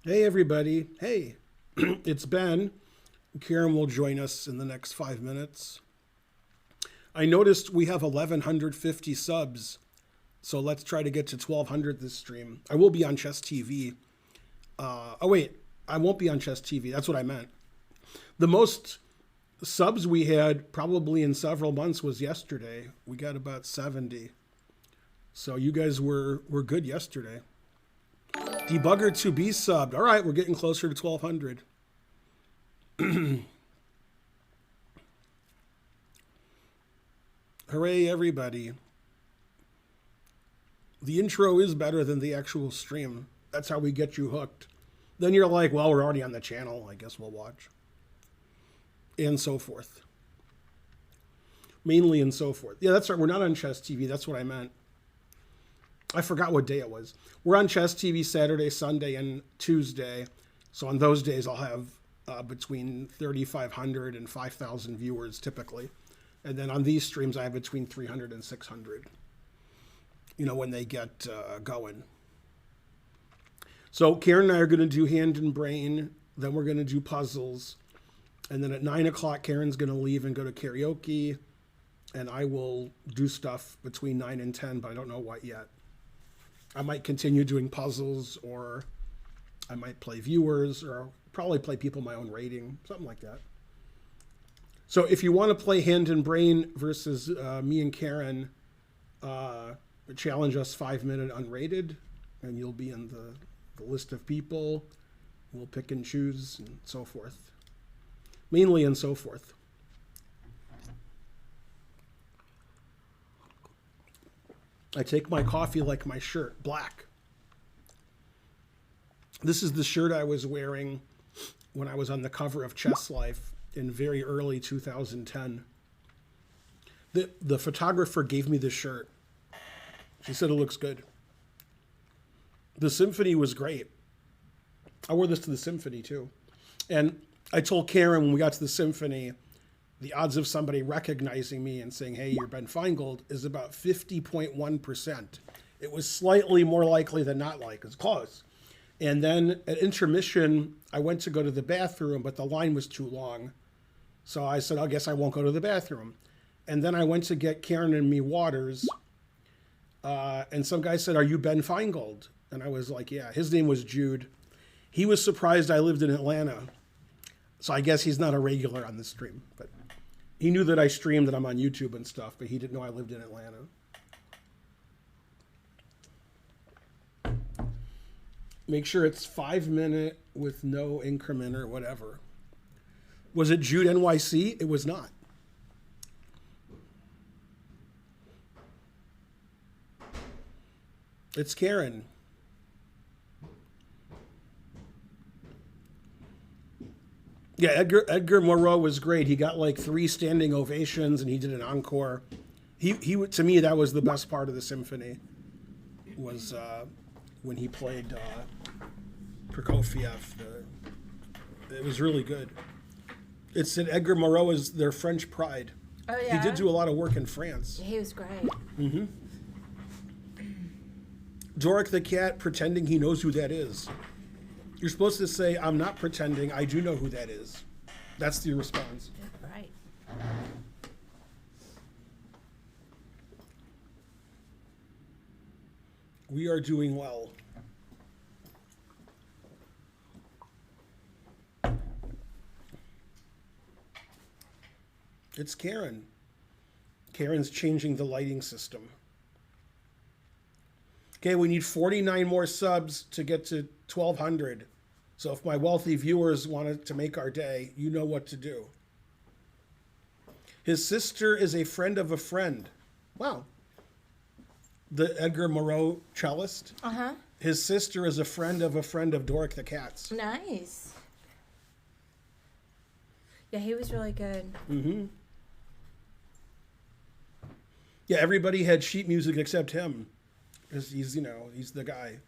Hey, everybody. Hey, it's Ben. Karen will join us in the next 5 minutes. I noticed we have 1,150 subs, so let's try to get to 1,200 this stream. I will be on Chess TV. Oh, wait, I won't be on Chess TV. That's what I meant. The most subs we had probably in several months was yesterday. We got about 70. So you guys were good yesterday. Debugger to be subbed. All right, we're getting closer to 1,200. Hooray, everybody. The intro is better than the actual stream. That's how we get you hooked. Then you're like, well, we're already on the channel. I guess we'll watch. And so forth. Mainly and so forth. Yeah, that's right. We're not on Chess TV. That's what I meant. I forgot what day it was. We're on Chess TV Saturday, Sunday, and Tuesday. So on those days, I'll have between 3,500 and 5,000 viewers typically. And then on these streams, I have between 300 and 600, when they get going. So Karen and I are going to do Hand and Brain. Then we're going to do puzzles. And then at 9 o'clock, Karen's going to leave and go to karaoke. And I will do stuff between 9 and 10, but I don't know what yet. I might continue doing puzzles, or I might play viewers, or I'll probably play people my own rating, something like that. So if you want to play Hand and Brain versus me and Karen, challenge us 5-minute unrated, and you'll be in the list of people. We'll pick and choose and so forth. Mainly and so forth. I take my coffee like my shirt, black. This is the shirt I was wearing when I was on the cover of Chess Life in very early 2010. The photographer gave me this shirt. She said it looks good. The symphony was great. I wore this to the symphony too. And I told Karen when we got to the symphony, the odds of somebody recognizing me and saying, hey, you're Ben Feingold, is about 50.1%. It was slightly more likely than not like. It's close. And then at intermission, I went to go to the bathroom, but the line was too long. So I said, I guess I won't go to the bathroom. And then I went to get Karen and me waters. And some guy said, are you Ben Feingold? And I was like, yeah. His name was Jude. He was surprised I lived in Atlanta. So I guess he's not a regular on the stream. But he knew that I streamed, that I'm on YouTube and stuff, but he didn't know I lived in Atlanta. Make sure it's 5-minute with no increment or whatever. Was it Jude NYC? It was not. It's Karen. Yeah, Edgar Moreau was great. He got like 3 standing ovations, and he did an encore. He to me, that was the best part of the symphony. Was when he played Prokofiev. It was really good. It said Edgar Moreau is their French pride. Oh yeah. He did do a lot of work in France. He was great. Mm-hmm. Doric the cat pretending he knows who that is. You're supposed to say, I'm not pretending, I do know who that is. That's the response. Right. We are doing well. It's Karen. Karen's changing the lighting system. Okay, we need 49 more subs to get to 1,200. So if my wealthy viewers wanted to make our day, you know what to do. His sister is a friend of a friend. Wow. The Edgar Moreau cellist. Uh-huh. His sister is a friend of Doric the cat's. Nice. Yeah, he was really good. Mm-hmm. Yeah, everybody had sheet music except him. He's the guy.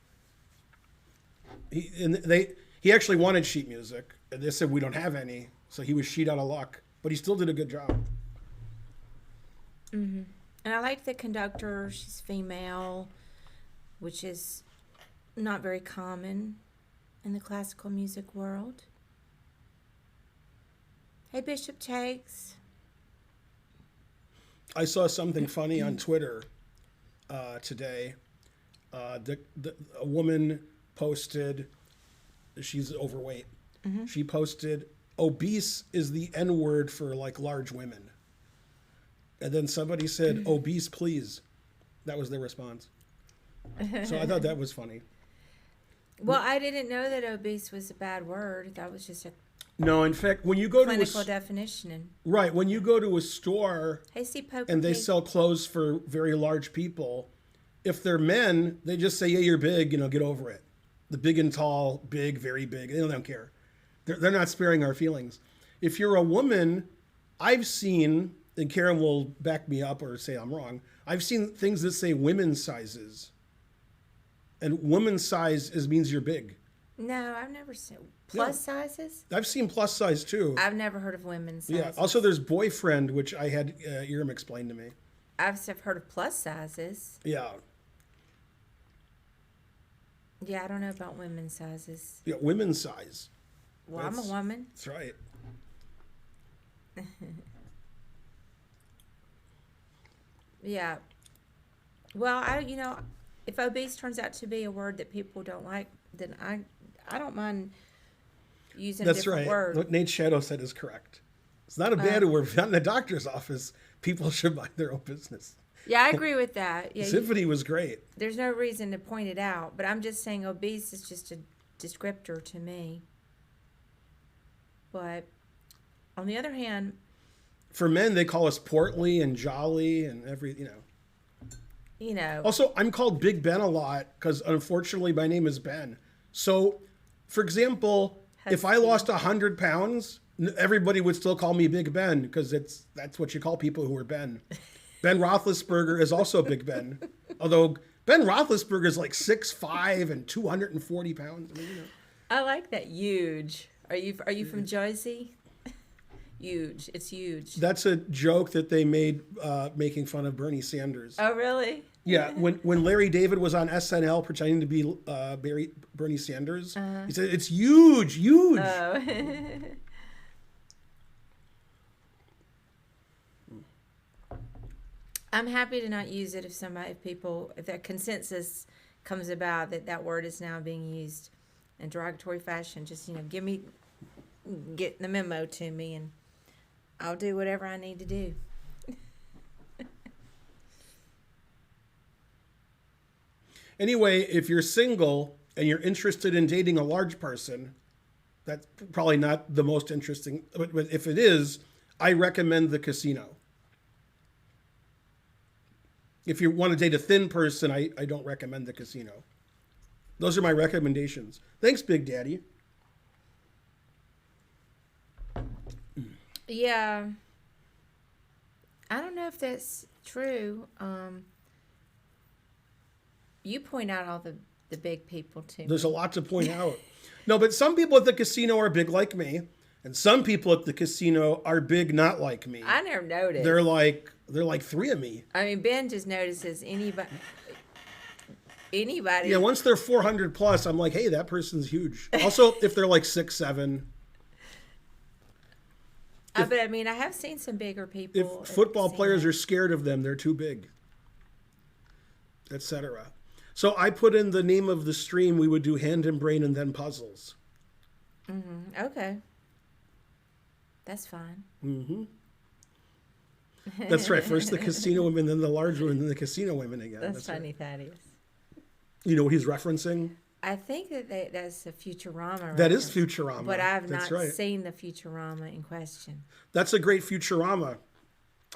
He actually wanted sheet music, and they said we don't have any, so he was sheet out of luck. But he still did a good job. Mm-hmm. And I like the conductor. She's female, which is not very common. in the classical music world. Hey, Bishop Takes. I saw something funny on Twitter today. A woman posted, she's overweight. She posted, obese is the N word for like large women. And then somebody said, obese, please. That was their response. So I thought that was funny. Well, I didn't know that obese was a bad word. That was just a No, in fact, when you go clinical to definition. right, when you go to a store Hey, see, Pope. and they sell clothes for very large people, if they're men, they just say, yeah, you're big, get over it. The big and tall, big, very big, they don't care. They're not sparing our feelings. If you're a woman, I've seen, and Karen will back me up or say I'm wrong, I've seen things that say women's sizes. And women's size means you're big. No, I've never seen plus sizes. I've seen plus size too. I've never heard of women's Yeah. sizes. Also, there's boyfriend, which I had Iram explain to me. I've heard of plus sizes. Yeah. Yeah, I don't know about women's sizes. Yeah, women's size. Well, I'm a woman. That's right. Yeah. Well, if obese turns out to be a word that people don't like, then I don't mind using a That's different right. word. What Nate Shadow said is correct. It's not a bad word. Not in the doctor's office. People should mind their own business. Yeah, I agree with that. Yeah, Symphony was great. there's no reason to point it out, but I'm just saying obese is just a descriptor to me. But on the other hand, For men, they call us portly and jolly and Also, I'm called Big Ben a lot because unfortunately my name is Ben. So, for example, if I Husky. lost 100 pounds, everybody would still call me Big Ben because that's what you call people who are Ben. Ben Roethlisberger is also Big Ben, although Ben Roethlisberger is like 6'5" and 240 pounds. I mean, I like that huge. Are you from Jersey? Huge. It's huge. That's a joke that they made making fun of Bernie Sanders. Oh, really? Yeah, when Larry David was on SNL pretending to be Bernie Sanders, he said, it's huge, huge. Oh. I'm happy to not use it if that consensus comes about that word is now being used in derogatory fashion. Just, get the memo to me and I'll do whatever I need to do. Anyway, if you're single and you're interested in dating a large person, that's probably not the most interesting. But if it is, I recommend the casino. If you want to date a thin person, I don't recommend the casino. Those are my recommendations. Thanks, Big Daddy. Yeah. I don't know if that's true. You point out all the big people too. There's a lot to point out. No, but some people at the casino are big like me, and some people at the casino are big not like me. I never noticed. They're like three of me. I mean, Ben just notices anybody. Yeah, once they're 400 plus, I'm like, hey, that person's huge. Also, if they're like 6'7". But I mean, I have seen some bigger people. If football players are scared of them, they're too big, etc. So I put in the name of the stream. We would do hand and brain and then puzzles. Mm-hmm. Okay. That's fine. Mm-hmm. That's right. First the casino women, then the large women, then the casino women again. That's funny, right. Thaddeus. You know what he's referencing? I think that's a Futurama. That is reference, Futurama. But I've That's not right. seen the Futurama in question. That's a great Futurama.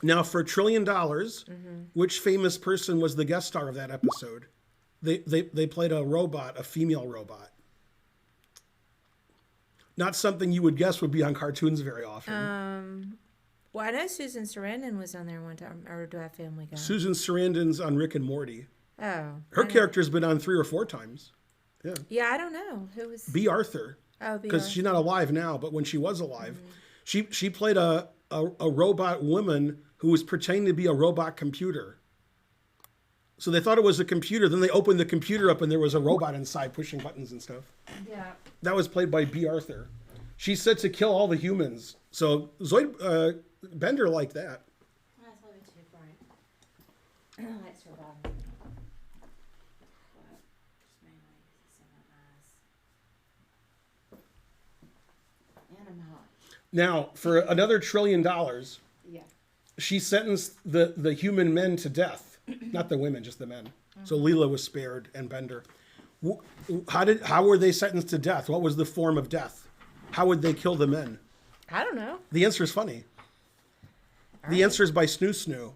Now, for $1 trillion, which famous person was the guest star of that episode? They played a robot, a female robot. Not something you would guess would be on cartoons very often. Well, I know Susan Sarandon was on there one time, or do I have Family Guy? Susan Sarandon's on Rick and Morty. Oh. Her character's been on 3 or 4 times. Yeah. Yeah, I don't know. Who was... B. Arthur. Oh, B. Because she's not alive now, but when she was alive, she played a robot woman who was pretending to be a robot computer. So they thought it was a computer. Then they opened the computer up and there was a robot inside pushing buttons and stuff. Yeah. That was played by B. Arthur. She's set to kill all the humans. So Bender liked that. That's a little bit too bright. Let's survive. And I'm hot. Now, for another $1 trillion, Yeah. she sentenced the human men to death. Not the women, just the men. So Leela was spared and Bender. How were they sentenced to death? What was the form of death? How would they kill the men? I don't know. The answer is funny. The answer is by snoo snoo.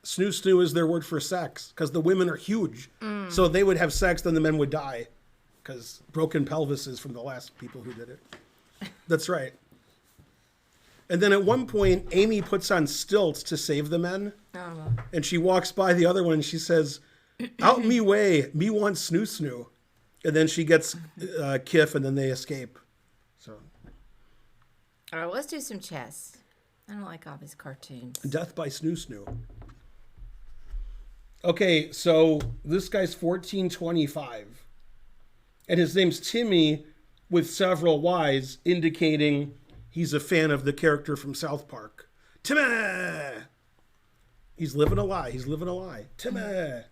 Snoo snoo is their word for sex because the women are huge. So they would have sex, then the men would die because broken pelvises from the last people who did it. That's right. And then at one point, Amy puts on stilts to save the men. Oh. And she walks by the other one and she says, "Out me way, me want snoo snoo." And then she gets Kif and then they escape. So All right, let's do some chess. I don't like all these cartoons. death by snoo snoo. Okay, so this guy's 1425. And his name's Timmy with several Y's, indicating he's a fan of the character from South Park. Timmy! He's living a lie. He's living a lie. Timmy!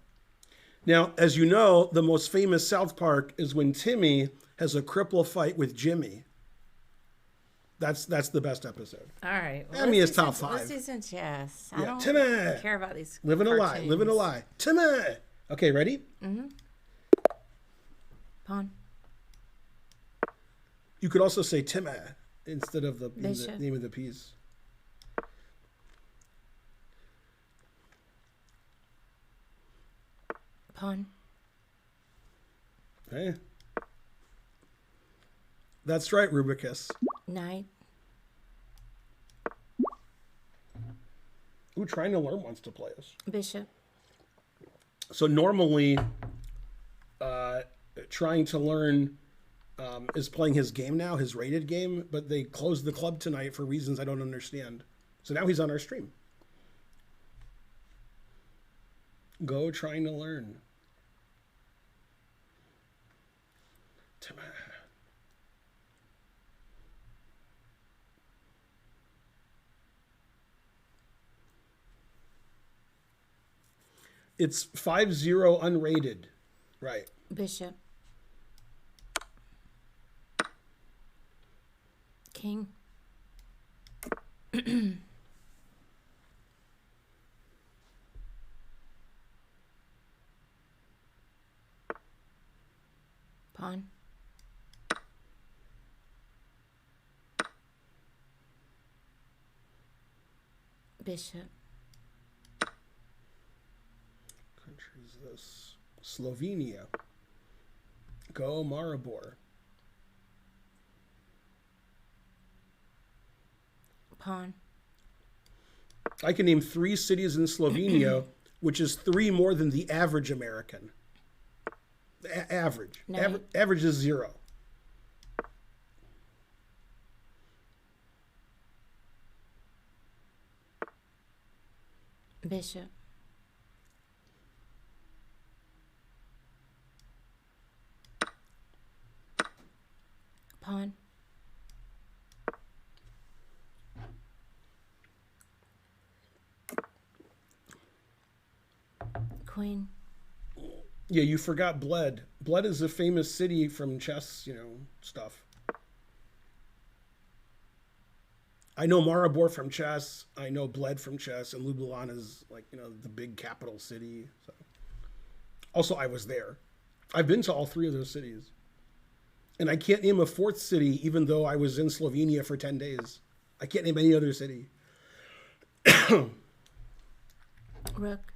Now, as you know, the most famous South Park is when Timmy has a cripple fight with Jimmy. That's the best episode. All right. Well, Emmy let's is do top some- 5. Let's do some chess. I Yeah, don't Timmy! care about these Living a lie. cartoons. Living a lie. Timmy! Okay, ready? Pawn. You could also say Timmy instead of the Bishop. name of the piece. Pawn. Hey. That's right, Rubicus. Knight. Ooh, Trying to Learn wants to play us. Bishop. So normally, Trying to Learn is playing his game now, his rated game, but they closed the club tonight for reasons I don't understand. So now he's on our stream. Go Trying to Learn. It's 5-0 unrated. Right. Bishop. King. Pawn. Bishop. Country's this? Slovenia. Go Maribor. Pawn. I can name 3 cities in Slovenia, which is 3 more than the average American. Average. Knight. Average is 0. Bishop. Pawn. Queen. Yeah, you forgot Bled. Bled is a famous city from chess, stuff. I know Maribor from chess. I know Bled from chess, and Ljubljana is the big capital city. So, also, I was there. I've been to all 3 of those cities, and I can't name a 4th city, even though I was in Slovenia for 10 days. I can't name any other city. Rook.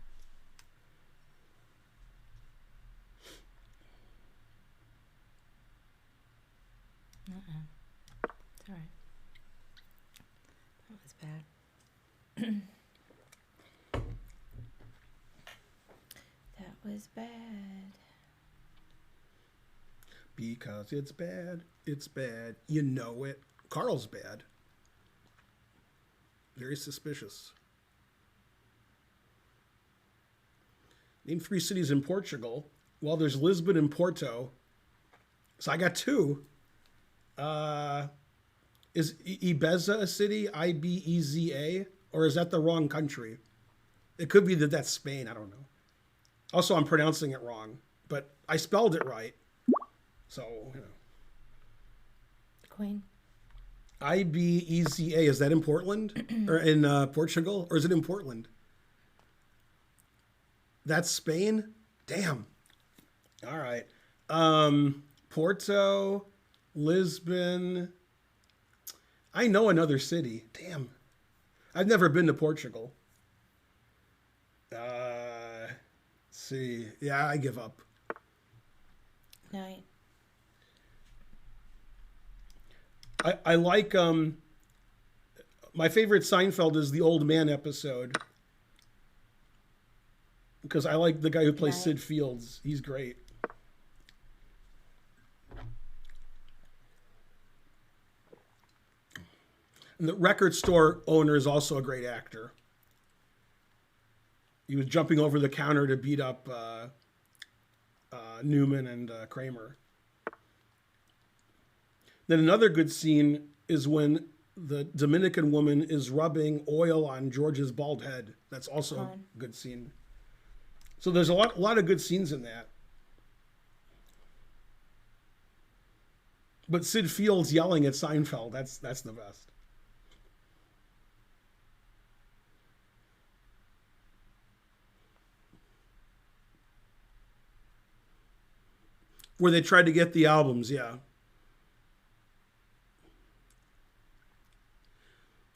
It's all right. That was bad. That was bad. Because it's bad. It's bad. You know it. Carl's bad. Very suspicious. Name 3 cities in Portugal. Well, there's Lisbon and Porto. So I got 2. Is Ibiza a city? Ibeza? Or is that the wrong country? It could be that that's Spain. I don't know. Also, I'm pronouncing it wrong, but I spelled it right. So, you know. Queen. Ibeza. Is that in Portland? Or in Portugal? Or is it in Portland? That's Spain? Damn. All right. Porto, Lisbon. I know another city. Damn. I've never been to Portugal. Let's see. Yeah, I give up. Night. I like my favorite Seinfeld is the old man episode. Because I like the guy who plays Night. Sid Fields. He's great. And the record store owner is also a great actor. He was jumping over the counter to beat up Newman and Kramer. Then another good scene is when the Dominican woman is rubbing oil on George's bald head. That's also a good scene. So there's a lot of good scenes in that. But Sid Fields yelling at Seinfeld, that's the best. Where they tried to get the albums, yeah.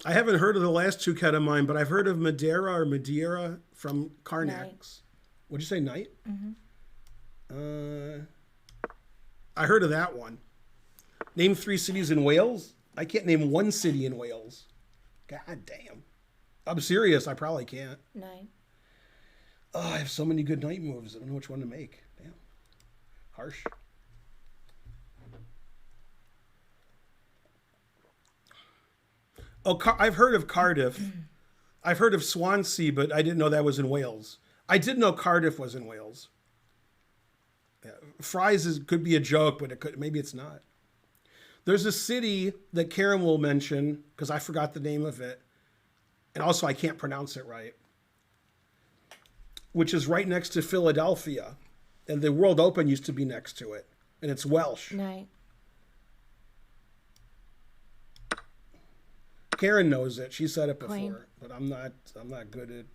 I haven't heard of the last two ketamine, but I've heard of Madeira from Carnax. Night. What'd you say, Night? I heard of that one. Name 3 cities in Wales? I can't name one city in Wales. God damn. I'm serious, I probably can't. Night. Oh, I have so many good night moves. I don't know which one to make. Damn. Harsh. Oh, I've heard of Cardiff. I've heard of Swansea, but I didn't know that was in Wales. I did know Cardiff was in Wales. Yeah. Fries could be a joke, but maybe it's not. There's a city that Karen will mention, because I forgot the name of it. And also I can't pronounce it right. Which is right next to Philadelphia. And the World Open used to be next to it. And it's Welsh. Night. Karen knows it. She said it before, Queen. but I'm not good at,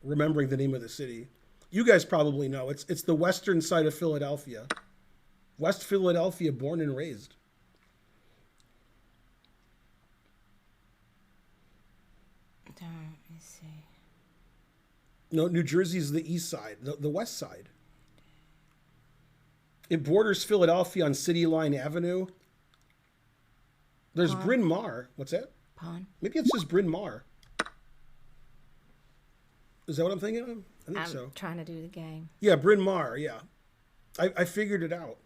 remembering the name of the city. You guys probably know. It's the western side of Philadelphia. West Philadelphia, born and raised. Let me see. No, New Jersey's the east side, the west side. It borders Philadelphia on City Line Avenue. There's Bryn Mawr. What's that? Pawn. Maybe it's just Bryn Mawr. Is that what I'm thinking of? I think I'm so. trying to do the game. Yeah, Bryn Mawr, yeah. I figured it out.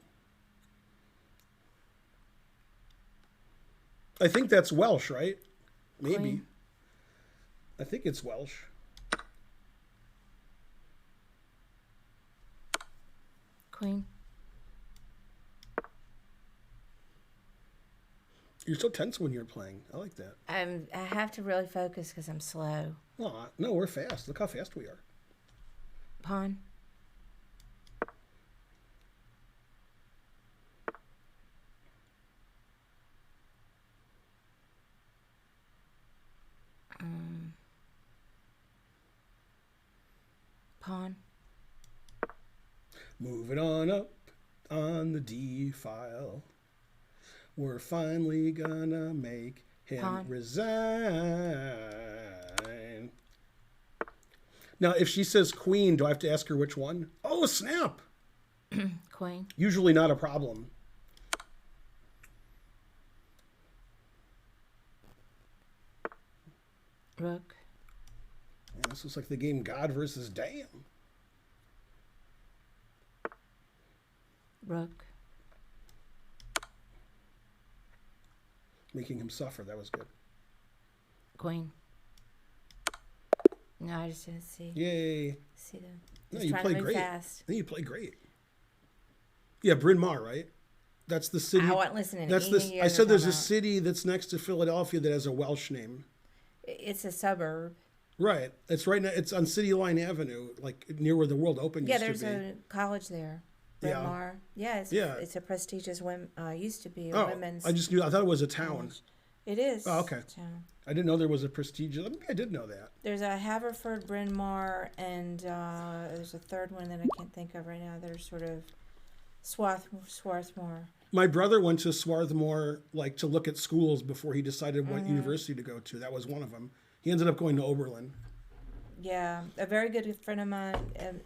I think that's Welsh, right? Maybe. Queen. I think it's Welsh. Queen. You're so tense when you're playing. I like that. I have to really focus because I'm slow. Oh, no, we're fast. Look how fast we are. Pawn. Pawn. Moving on up on the D file. We're finally gonna make him Pawn. resign. Now, if she says queen, do I have to ask her which one? Oh, snap. Queen. Usually not a problem. Rook. Yeah, this looks like the game God versus Damn. Rook. Making him suffer. That was good. Queen. No, I just didn't Yay. see them. No, Just you trying played to move great. fast. I think you played great. Yeah, Bryn Mawr, right? That's the city. I wasn't listening to That's anything this. you I guys said were there's a talking about. city that's next to Philadelphia that has a Welsh name. It's a suburb. Right. It's right now. It's on City Line Avenue, like near where the World Open Yeah, used to there's be. a college there. Bryn Yeah. Mawr. Yeah, Yeah. it's a prestigious used to be a Oh, women's I just knew. I thought it was a town. college. It is. Oh, okay. a town. I didn't know there was a prestigious. I did know that. There's a Haverford, Bryn Mawr, and there's a third one that I can't think of right now. They're sort of Swarthmore. My brother went to Swarthmore, like to look at schools before he decided what university to go to. That was one of them. He ended up going to Oberlin. Yeah, a very good friend of mine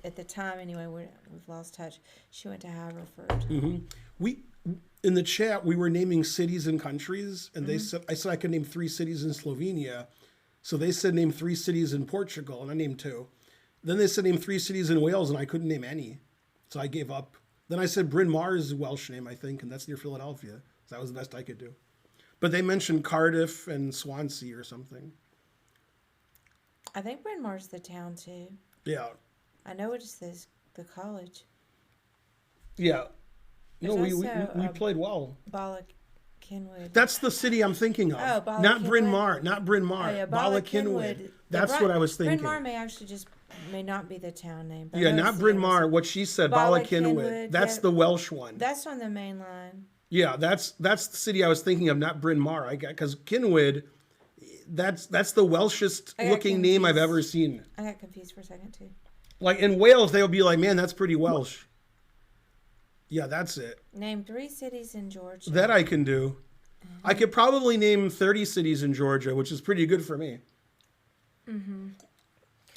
at the time. Anyway, we've lost touch. She went to Haverford. We in the chat we were naming cities and countries, and they said I could name 3 cities in Slovenia, so they said name 3 cities in Portugal, and I named 2. Then they said name 3 cities in Wales, and I couldn't name any, so I gave up. Then I said Bryn Mawr is a Welsh name, I think, and that's near Philadelphia. So that was the best I could do. But they mentioned Cardiff and Swansea or something. I think Bryn Mawr's the town too. Yeah, I know it's the college. yeah. No, There's we also, played well. Bala Kinwood. That's the city I'm thinking of. Oh, Bala not Bryn Cynwyd. Mawr, not Bryn Mawr. Oh, yeah, Bala Bala Cynwyd. Cynwyd. That's The what I was thinking. Bryn Mawr may not be the town name. But I Yeah, know not it's Bryn the Mawr. other What she said, Bala Bala Cynwyd. Cynwyd, That's yeah. the Welsh one. That's on the main line. Yeah, that's the city I was thinking of, not Bryn Mawr. I got because Cynwyd, that's the Welshest I got looking name I've confused. ever seen. I got confused for a second too. Like in Wales, they would be like, "Man, that's pretty Welsh." Yeah, that's it. Name 3 cities in Georgia. That I can do. I could probably name 30 cities in Georgia, which is pretty good for me.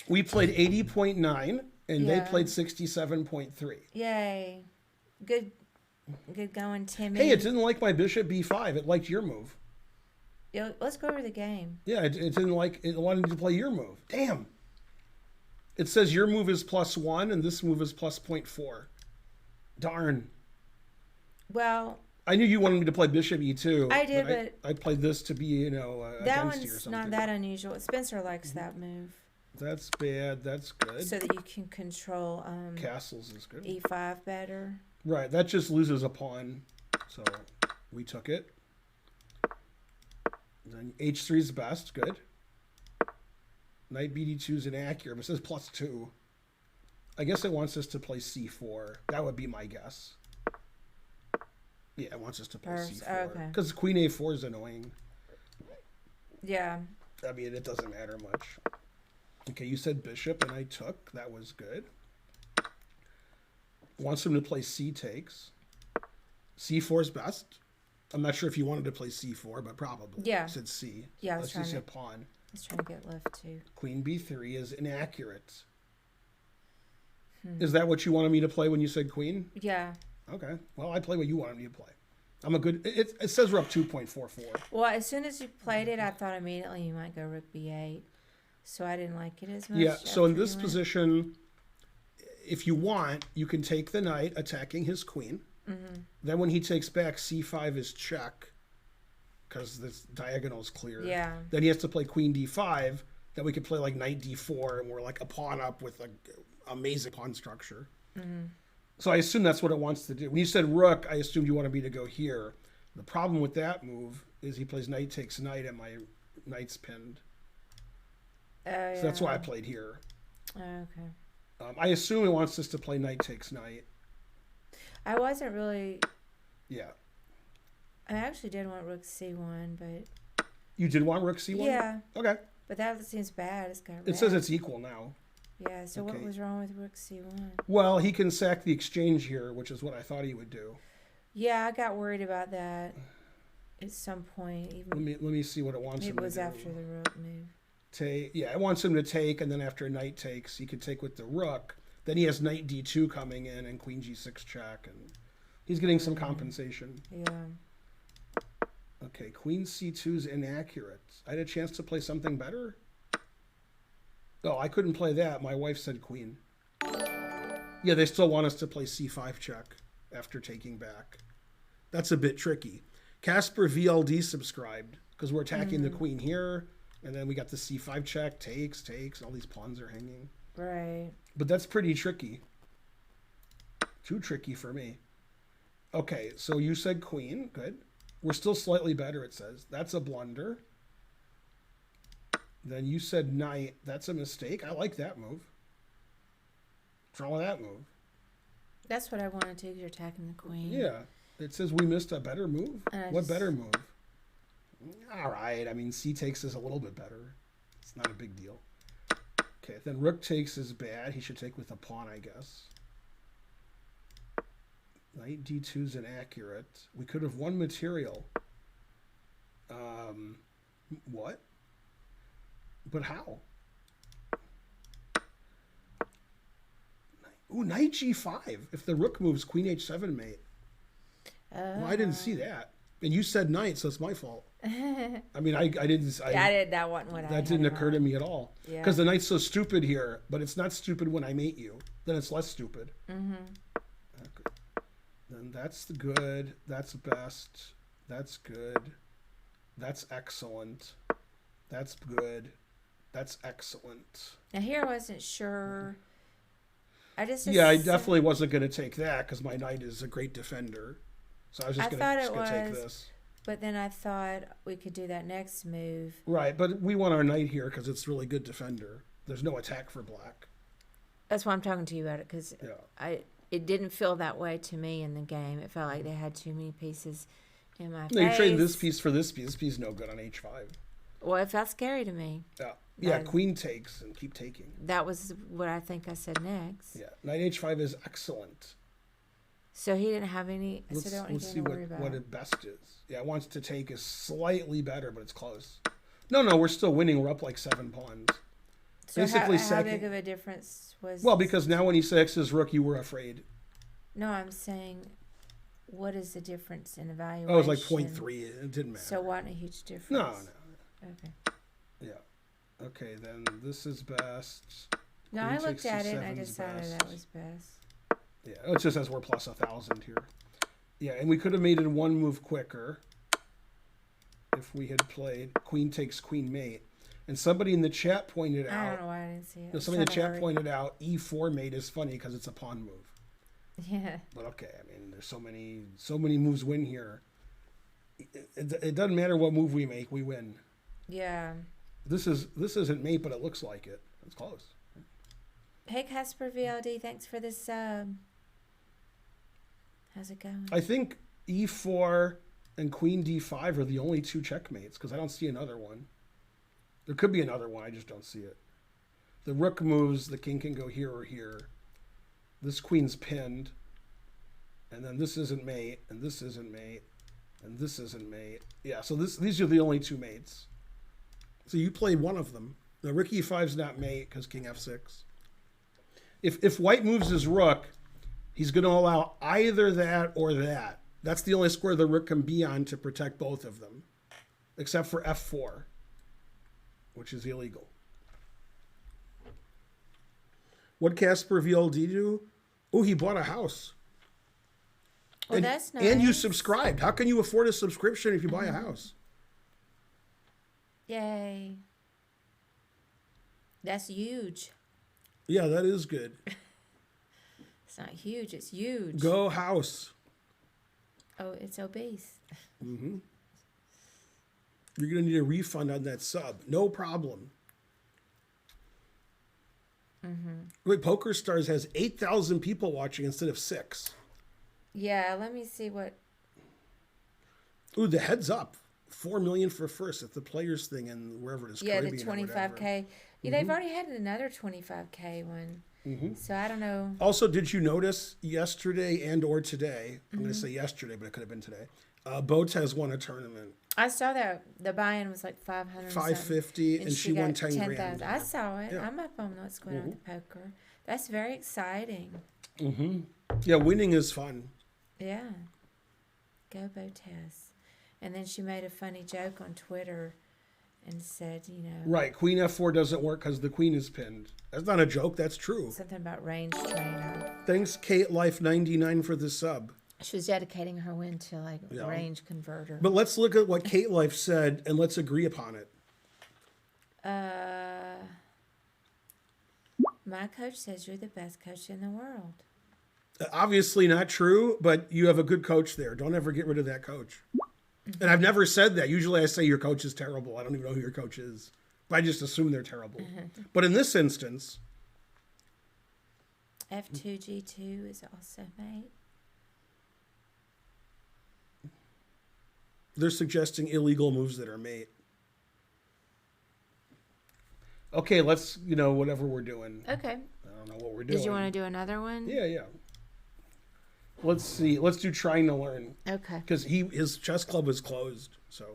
We played 80.9, and they Yeah. played 67.3. Yay. Good going, Timmy. Hey, it didn't like my bishop b5. It liked your move. Yo, let's go over the game. Yeah, it didn't like it. Wanted to play your move. Damn. It says your move is +1 and this move is +0.4. Darn. Well, I knew you wanted me to play bishop e2. I did, I played this to be, that against you or one's something. not that unusual. Spencer likes that move That's bad. That's good. so that you can control Castles is good. e5 better. Right, that just loses a pawn. So we took it. Then h3 is best. Good. Knight bd2 is inaccurate, but it says +2. I guess it wants us to play c4. That would be my guess. Yeah, it wants us to play c4. Okay. Because queen a4 is annoying. Yeah. I mean, it doesn't matter much. Okay, you said bishop, and I took. That was good. Wants him to play c takes. c4 is best. I'm not sure if you wanted to play c4, but probably. Yeah. You said c. Yeah, I was Let's trying just to- hit pawn. I was trying to get left too. Queen b3 is inaccurate. Hmm. Is that what you wanted me to play when you said queen? Yeah. Okay. Well, I play what you wanted me to play. I'm a good. It says we're up 2.44. Well, as soon as you played it, I thought immediately you might go rook b8. So I didn't like it as much. Yeah. So in after this you went. position, if you want, you can take the knight attacking his queen. Mm-hmm. Then when he takes back, c5 is check, because this diagonal is clear. Yeah. Then he has to play queen d5. Then we could play like knight d4, and we're like a pawn up with like amazing pawn structure. Mm-hmm. So I assume that's what it wants to do. When you said rook, I assumed you wanted me to go here. The problem with that move is he plays knight takes knight, and my knight's pinned. Oh, So that's why I yeah. played here. Oh, okay. I assume it wants us to play knight takes knight. I wasn't really. Yeah. I actually did want rook c1, but You did want rook c1? yeah, Okay. but that seems bad. It's got It says it's equal now. yeah. So what okay. was wrong with rook c1? Well, he can sack the exchange here, which is what I thought he would do. Yeah, I got worried about that at some point. Even Let me see what it wants maybe him it was to do. after the rook move. Take, yeah, it wants him to take, and then after knight takes, he could take with the rook. Then he has knight d2 coming in and queen g6 check, and he's getting some compensation. Yeah. Okay, queen c2 is inaccurate. I had a chance to play something better. Oh, I couldn't play that. My wife said queen. Yeah, they still want us to play c5 check after taking back. That's a bit tricky. Casper VLD subscribed because we're attacking the queen here. And then we got the c5 check, takes, and all these pawns are hanging. Right. But that's pretty tricky. Too tricky for me. Okay, so you said queen. Good. We're still slightly better, it says. That's a blunder. Then you said knight. That's a mistake. I like that move. What's wrong with that move? That's what I wanted to. You're attacking the queen. Yeah. It says we missed a better move. What better move? All right. I mean, c takes is a little bit better. It's not a big deal. Okay, then rook takes is bad. He should take with a pawn, I guess. Knight d2 is inaccurate. We could have won material. What? But how? Ooh, knight g5. If the rook moves, queen h7, mate. Well, I didn't see that. And you said knight, so it's my fault. I mean, I didn't. That wasn't what I That didn't occur to me at all. Yeah. Because the knight's so stupid here, but it's not stupid when I mate you. Then it's less stupid. Mm-hmm. Okay. Then that's the good. That's best. That's good. That's excellent. That's good. That's excellent. Now here I wasn't sure. I I definitely wasn't going to take that because my knight is a great defender. So I was just going to take this. But then I thought we could do that next move. Right, but we want our knight here because it's really good defender. There's no attack for black. That's why I'm talking to you about it, because Yeah. it didn't feel that way to me in the game. It felt like they had too many pieces in my face. No, you're trading this piece for this piece. This piece is no good on h5. Well, it felt scary to me. Yeah, queen takes and keep taking. That was what I think I said next. Yeah, knight h5 is excellent. So he didn't have any. Let's see what it best is. Yeah, it wants to take is slightly better, but it's close. No, we're still winning. We're up like 7 pawns. So Basically, how big of a difference was? Well, because now when he selects his rook, you were afraid. No, I'm saying, what is the difference in evaluation? Oh, it was like 0.3. It didn't matter. So wasn't a huge difference. No. Okay. Yeah. Okay, then this is best. No, Queen I looked takes at it and I C7 's decided best. that was best. Yeah, it just says we're plus 1,000 here. Yeah, and we could have made it one move quicker if we had played queen takes queen mate. And somebody in the chat pointed out. I don't know why I didn't see it. Somebody in the chat pointed out e4 mate is funny because it's a pawn move. Yeah. But okay, I mean, there's so many moves win here. It doesn't matter what move we make, we win. Yeah. This isn't mate, but it looks like it. It's close. Hey Casper VLD, thanks for this sub. How's it going? I think e4 and queen d5 are the only two checkmates because I don't see another one. There could be another one, I just don't see it. The rook moves, the king can go here or here. This queen's pinned. And then this isn't mate, and this isn't mate, and this isn't mate. Yeah, so these are the only two mates. So you played one of them. The rook e5's not mate because king f6. If white moves his rook, he's going to allow either that or that. That's the only square the rook can be on to protect both of them, except for f4, which is illegal. What Casper VLD do? Oh, he bought a house. Well, that's nice. And you subscribed. How can you afford a subscription if you buy a house? Yay. That's huge. Yeah, that is good. It's not huge, it's huge. Go house. Oh, it's obese. Mm-hmm. You're going to need a refund on that sub. No problem. Mm-hmm. Wait, Poker Stars has 8,000 people watching instead of 6. Yeah, let me see what. Ooh, the heads up. 4 million for first at the players thing and wherever it is. Yeah, Caribbean the or 25K. Yeah, they've already had another 25K one. Mm-hmm. So I don't know. Also, did you notice yesterday and or today, I'm going to say yesterday, but it could have been today, Boats has won a tournament. I saw that the buy-in was like 500 $550 and she won 10 grand. I saw it. Yeah. I'm up on what's going on with the poker. That's very exciting. Mm-hmm. Yeah, winning is fun. Yeah. Go Botas. And then she made a funny joke on Twitter and said, you know. Right, queen f4 doesn't work because the queen is pinned. That's not a joke, that's true. Something about range trainer. Thanks, Kate Life 99 for the sub. She was dedicating her win to like range converter. But let's look at what Kate Life said and let's agree upon it. My coach says you're the best coach in the world. Obviously not true, but you have a good coach there. Don't ever get rid of that coach. And I've never said that. Usually I say your coach is terrible. I don't even know who your coach is. But I just assume they're terrible. But in this instance, F2G2 is also mate. they're suggesting illegal moves that are made. Okay, let's, whatever we're doing. Okay. I don't know what we're doing. Did you want to do another one? Yeah. Let's see. Let's do trying to learn. Okay. Because his chess club was closed. So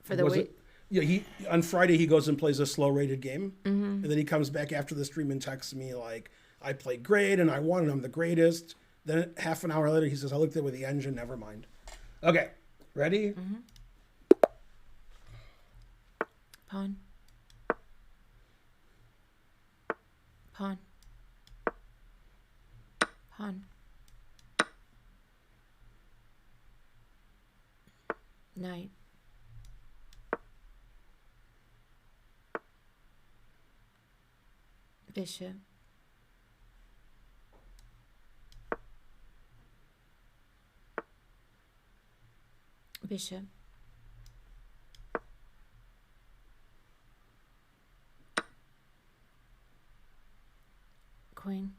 For the week? Yeah, on Friday he goes and plays a slow rated game. And then he comes back after the stream and texts me like, I played great and I won and I'm the greatest. Then half an hour later he says, I looked at it with the engine, never mind. Okay. Ready? Pawn. Pawn. Pawn. Knight. Bishop. Bishop. Queen.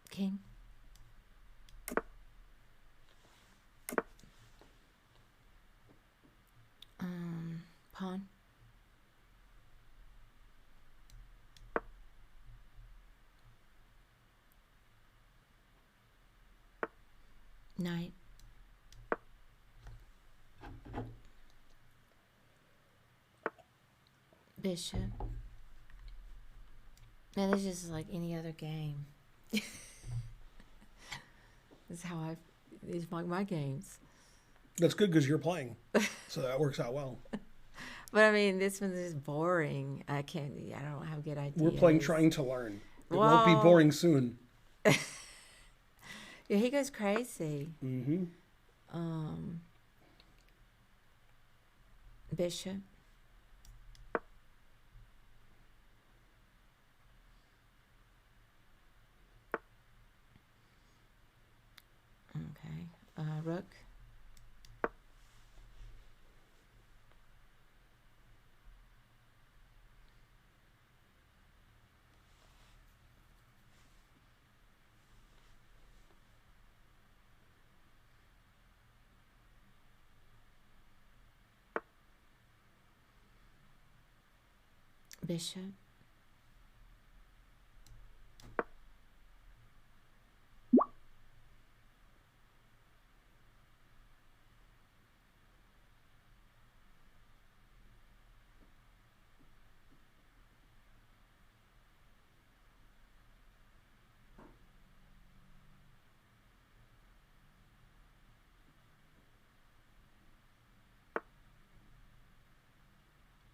King. Pawn. Knight. Bishop. Man, this is like any other game. This is how these are my games. That's good because you're playing. So that works out well. But I mean, this one's just boring. I don't have good ideas. We're playing trying to learn. It won't be boring soon. Yeah, he goes crazy. Bishop. Okay. Rook. Bishop.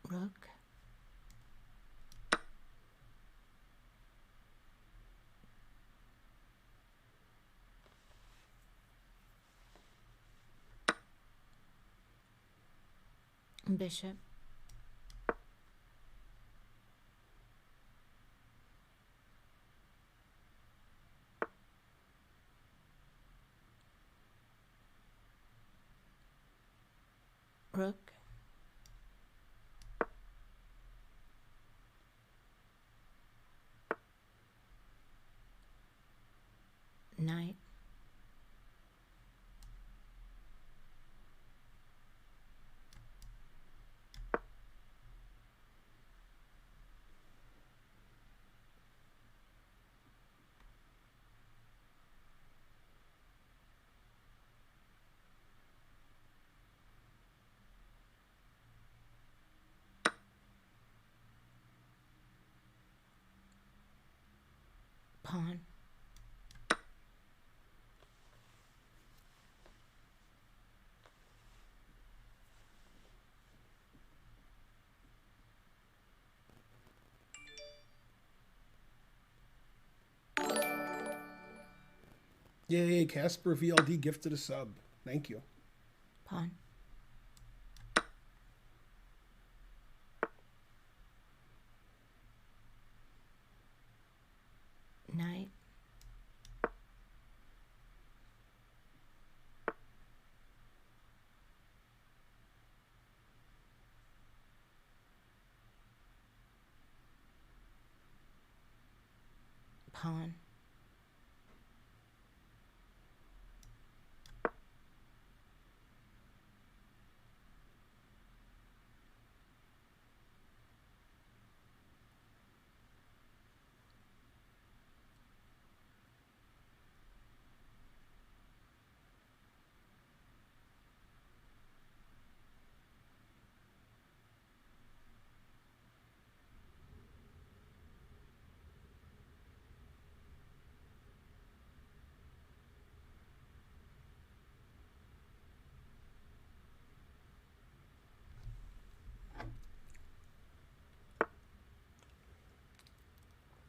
Rook. Bishop. Rook. Knight. Pawn. Yay, Casper VLD gifted a sub. Thank you. Pawn. Knight. Pawn.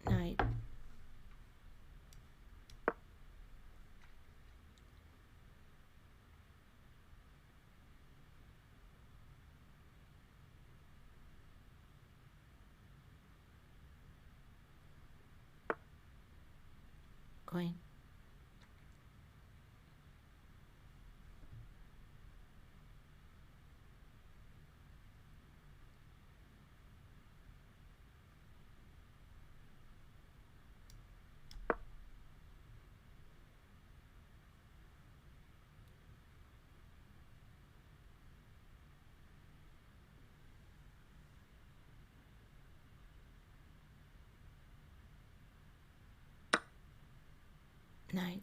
Knight. Queen. Knight.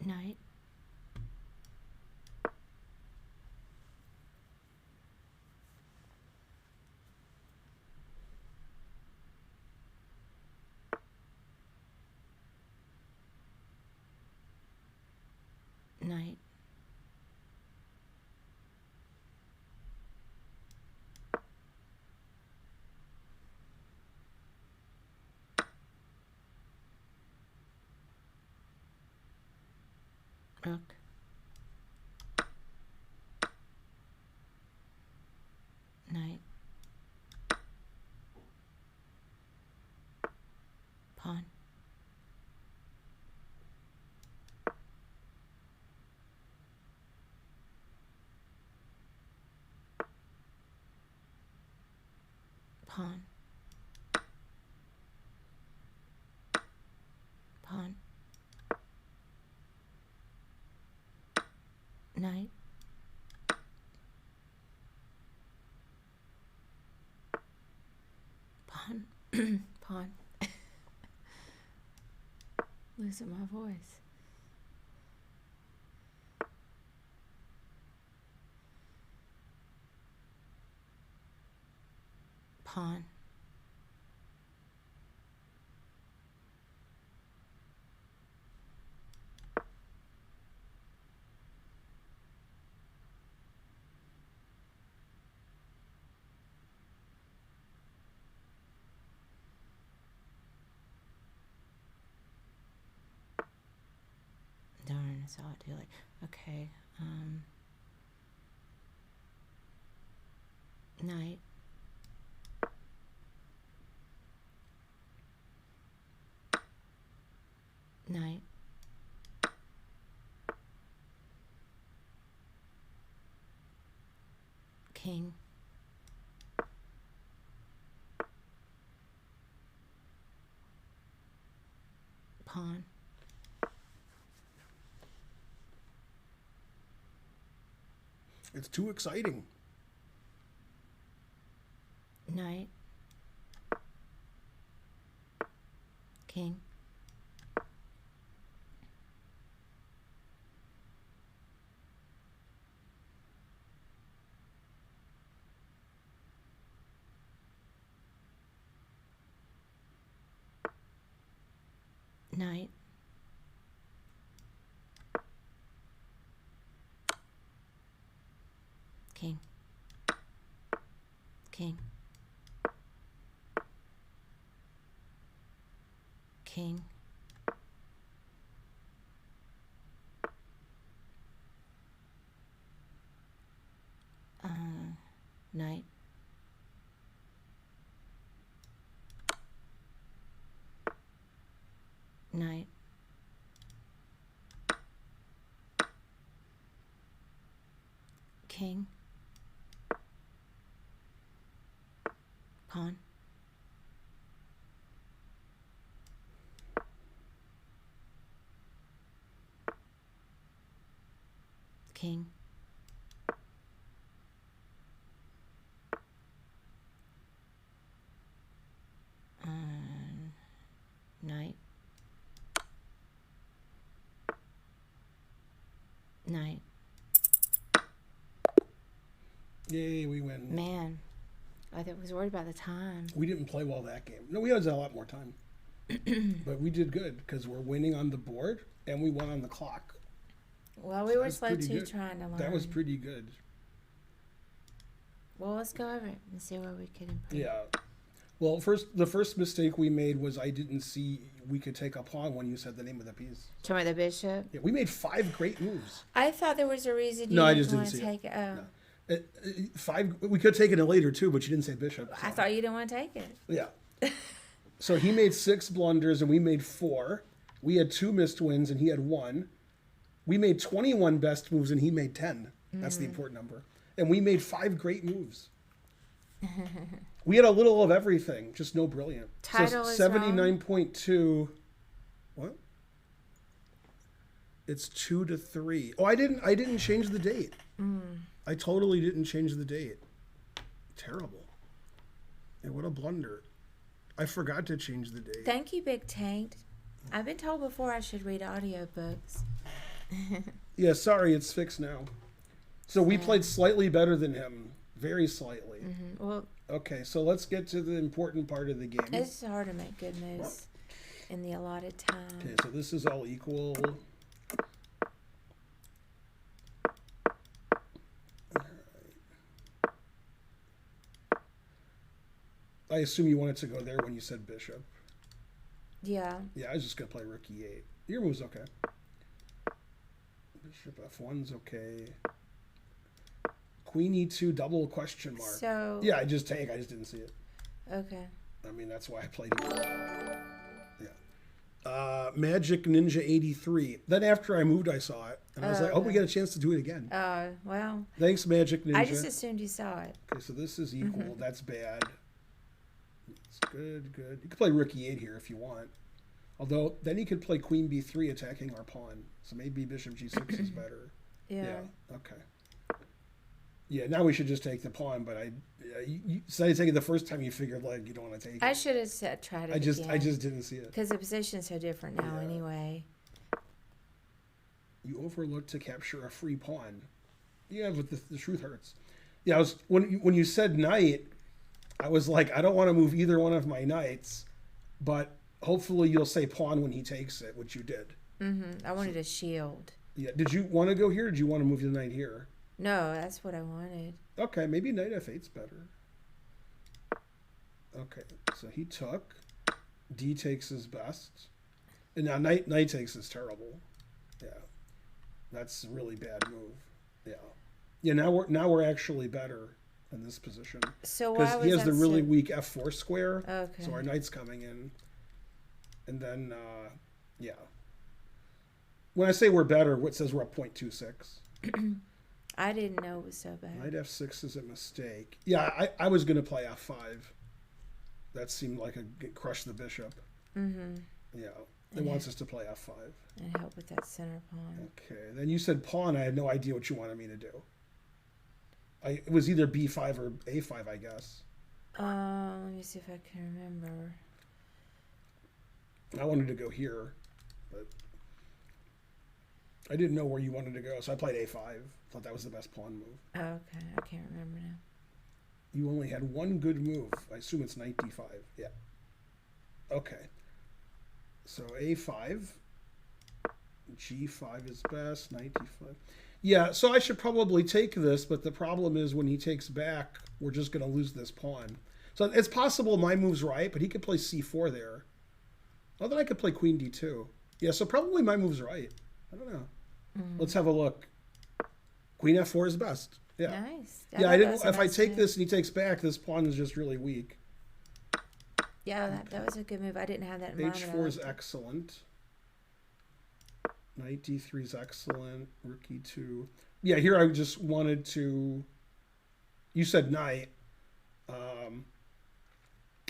Knight. Knight. Rook. Knight. Pawn. Pawn. Pawn. Knight. Pawn. Pawn. Losing my voice. Pawn. Darn, I saw it too late. Okay. Knight. Knight. King. Pawn. It's too exciting. Knight. King. Knight. King. King. Knight. Knight. King. Pawn. King. Knight. Knight. Yay, we win. Man, I was worried about the time. We didn't play well that game. No, we had a lot more time. But we did good because we're winning on the board and we won on the clock. Well, we So were that's slow pretty too good. trying to learn. That was pretty good. Well, let's go over it and see where we could improve. Yeah. Well, the first mistake we made was I didn't see we could take a pawn when you said the name of the piece. Talking about the bishop. Yeah, we made 5 great moves. I thought there was a reason you No, I didn't just didn't want to see it. take it. Oh, No. 5. We could have taken it later too, but you didn't say bishop. I so- thought you didn't want to take it. Yeah. So he made 6 blunders and we made 4. We had 2 missed wins and he had 1. We made 21 best moves and he made 10. That's the important number. And we made 5 great moves. We had a little of everything, just no brilliant. Title so is wrong. 79.2. What? It's 2 to 3. Oh, I didn't change the date. I totally didn't change the date. Terrible. Yeah, what a blunder. I forgot to change the date. Thank you, Big Taint. I've been told before I should read audiobooks. Yeah, sorry, it's fixed now. So we played slightly better than him. Very slightly. Well, Okay, so let's get to the important part of the game. it's hard to make good moves in the allotted time. Okay, so this is all equal. I assume you wanted to go there when you said bishop. Yeah. Yeah, I was just going to play rook e8. Your move's okay. Bishop f1's okay. Queen e2 double question mark. So. Yeah, I just take. I just didn't see it. Okay. I mean, that's why I played it. Yeah. Magic Ninja 83. Then after I moved, I saw it. And I was like, oh, we okay. get a chance to do it again. Well, Thanks, Magic Ninja. I just assumed you saw it. Okay, so this is equal. That's bad. It's good, good. You could play rook e8 here if you want. Although, then you could play queen b3 attacking our pawn. So maybe bishop g6 is better. Yeah. Okay. Yeah, now we should just take the pawn, but you decided to take it the first time you figured like you don't want to take it. I should have said tried it I just again. didn't see it. Because the position's so different now Yeah. anyway. You overlooked to capture a free pawn. Yeah, but the truth hurts. Yeah, I was when you said knight, I was like, I don't want to move either one of my knights, but hopefully you'll say pawn when he takes it, which you did. I wanted a shield. Yeah. Did you want to go here? Or did you want to move the knight here? No, that's what I wanted. Okay, maybe knight f8's better. Okay, so he took. D takes his best, and now knight takes is terrible. Yeah, that's a really bad move. Yeah, yeah. Now we're actually better in this position So why because was he has that the really so... weak f4 square. Okay. So our knight's coming in, and then yeah. When I say we're better, what says we're up 0.26? I didn't know it was so bad. Knight f6 is a mistake. Yeah, I was going to play f5. That seemed like a crush the bishop. Mm-hmm. Yeah, it wants us to play f5. And help with that center pawn. Okay, then you said pawn. I had no idea what you wanted me to do. It was either b5 or a5, I guess. Let me see if I can remember. I wanted to go here, but I didn't know where you wanted to go, so I played a5. Thought that was the best pawn move. Okay, I can't remember now. You only had one good move. I assume it's knight d5. Yeah. Okay. So a5. G5 is best. Knight d5. Yeah, so I should probably take this, but the problem is when he takes back, we're just going to lose this pawn. So it's possible my move's right, but he could play c4 there. Oh, then I could play queen d2. Yeah, so probably my move's right. I don't know. Let's have a look. Queen f4 is best. Yeah. Nice. Yeah, I thought didn't. that was a If I nice take move. this and he takes back, this pawn is just really weak. Yeah, that was a good move. I didn't have that in mind. but I h4 is liked it. excellent. Knight d3 is excellent. Rook e2. Yeah, here I just wanted to. You said knight.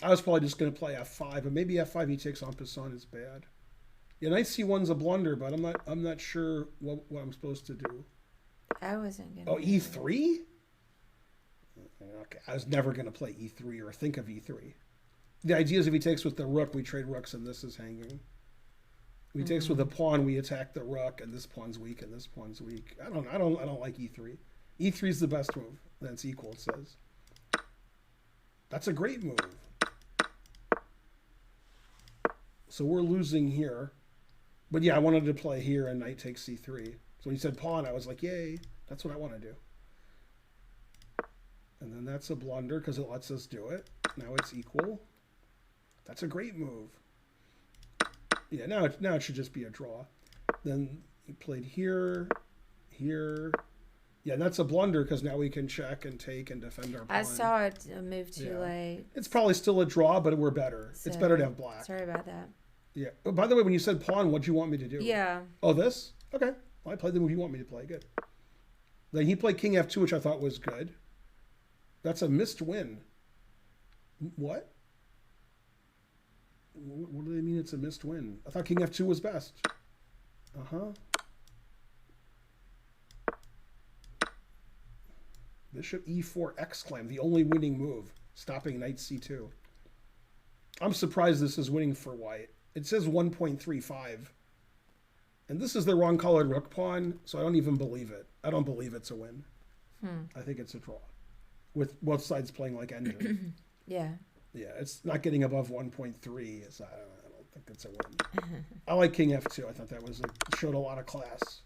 I was probably just going to play f5, but maybe f5 he takes en passant is bad. Yeah, knight c1's a blunder, but I'm not sure what I'm supposed to do. I wasn't gonna. Oh, do that. e3. Okay, I was never going to play e3 or think of e3. The idea is if he takes with the rook, we trade rooks, and this is hanging. If he takes with the pawn, we attack the rook, and this pawn's weak, and this pawn's weak. I don't like e3. E3 is the best move. That's equal, it says. That's a great move. So we're losing here. But yeah, I wanted to play here and knight takes c3. So when he said pawn, I was like, yay, that's what I want to do. And then that's a blunder because it lets us do it. Now it's equal. That's a great move. Yeah, now it should just be a draw. Then he played here, here. Yeah, that's a blunder because now we can check and take and defend our pawn. I saw it move too Yeah. late. It's probably still a draw, but we're better. It's So, better to have black. Sorry about that. Yeah. Oh, by the way, when you said pawn, what do you want me to do? Yeah. Oh, this? Okay. Well, I played the move you want me to play. Good. Then he played king f2, which I thought was good. That's a missed win. What? What do they mean it's a missed win? I thought king f2 was best. Uh-huh. Bishop e4 exclaim, the only winning move, stopping knight c2. I'm surprised this is winning for white. It says 1.35. And this is the wrong colored rook pawn, so I don't even believe it. I don't believe it's a win. I think it's a draw. With both sides playing like engine. Yeah. Yeah, it's not getting above 1.3. So I don't think it's a win. I like king f2. I thought that showed a lot of class.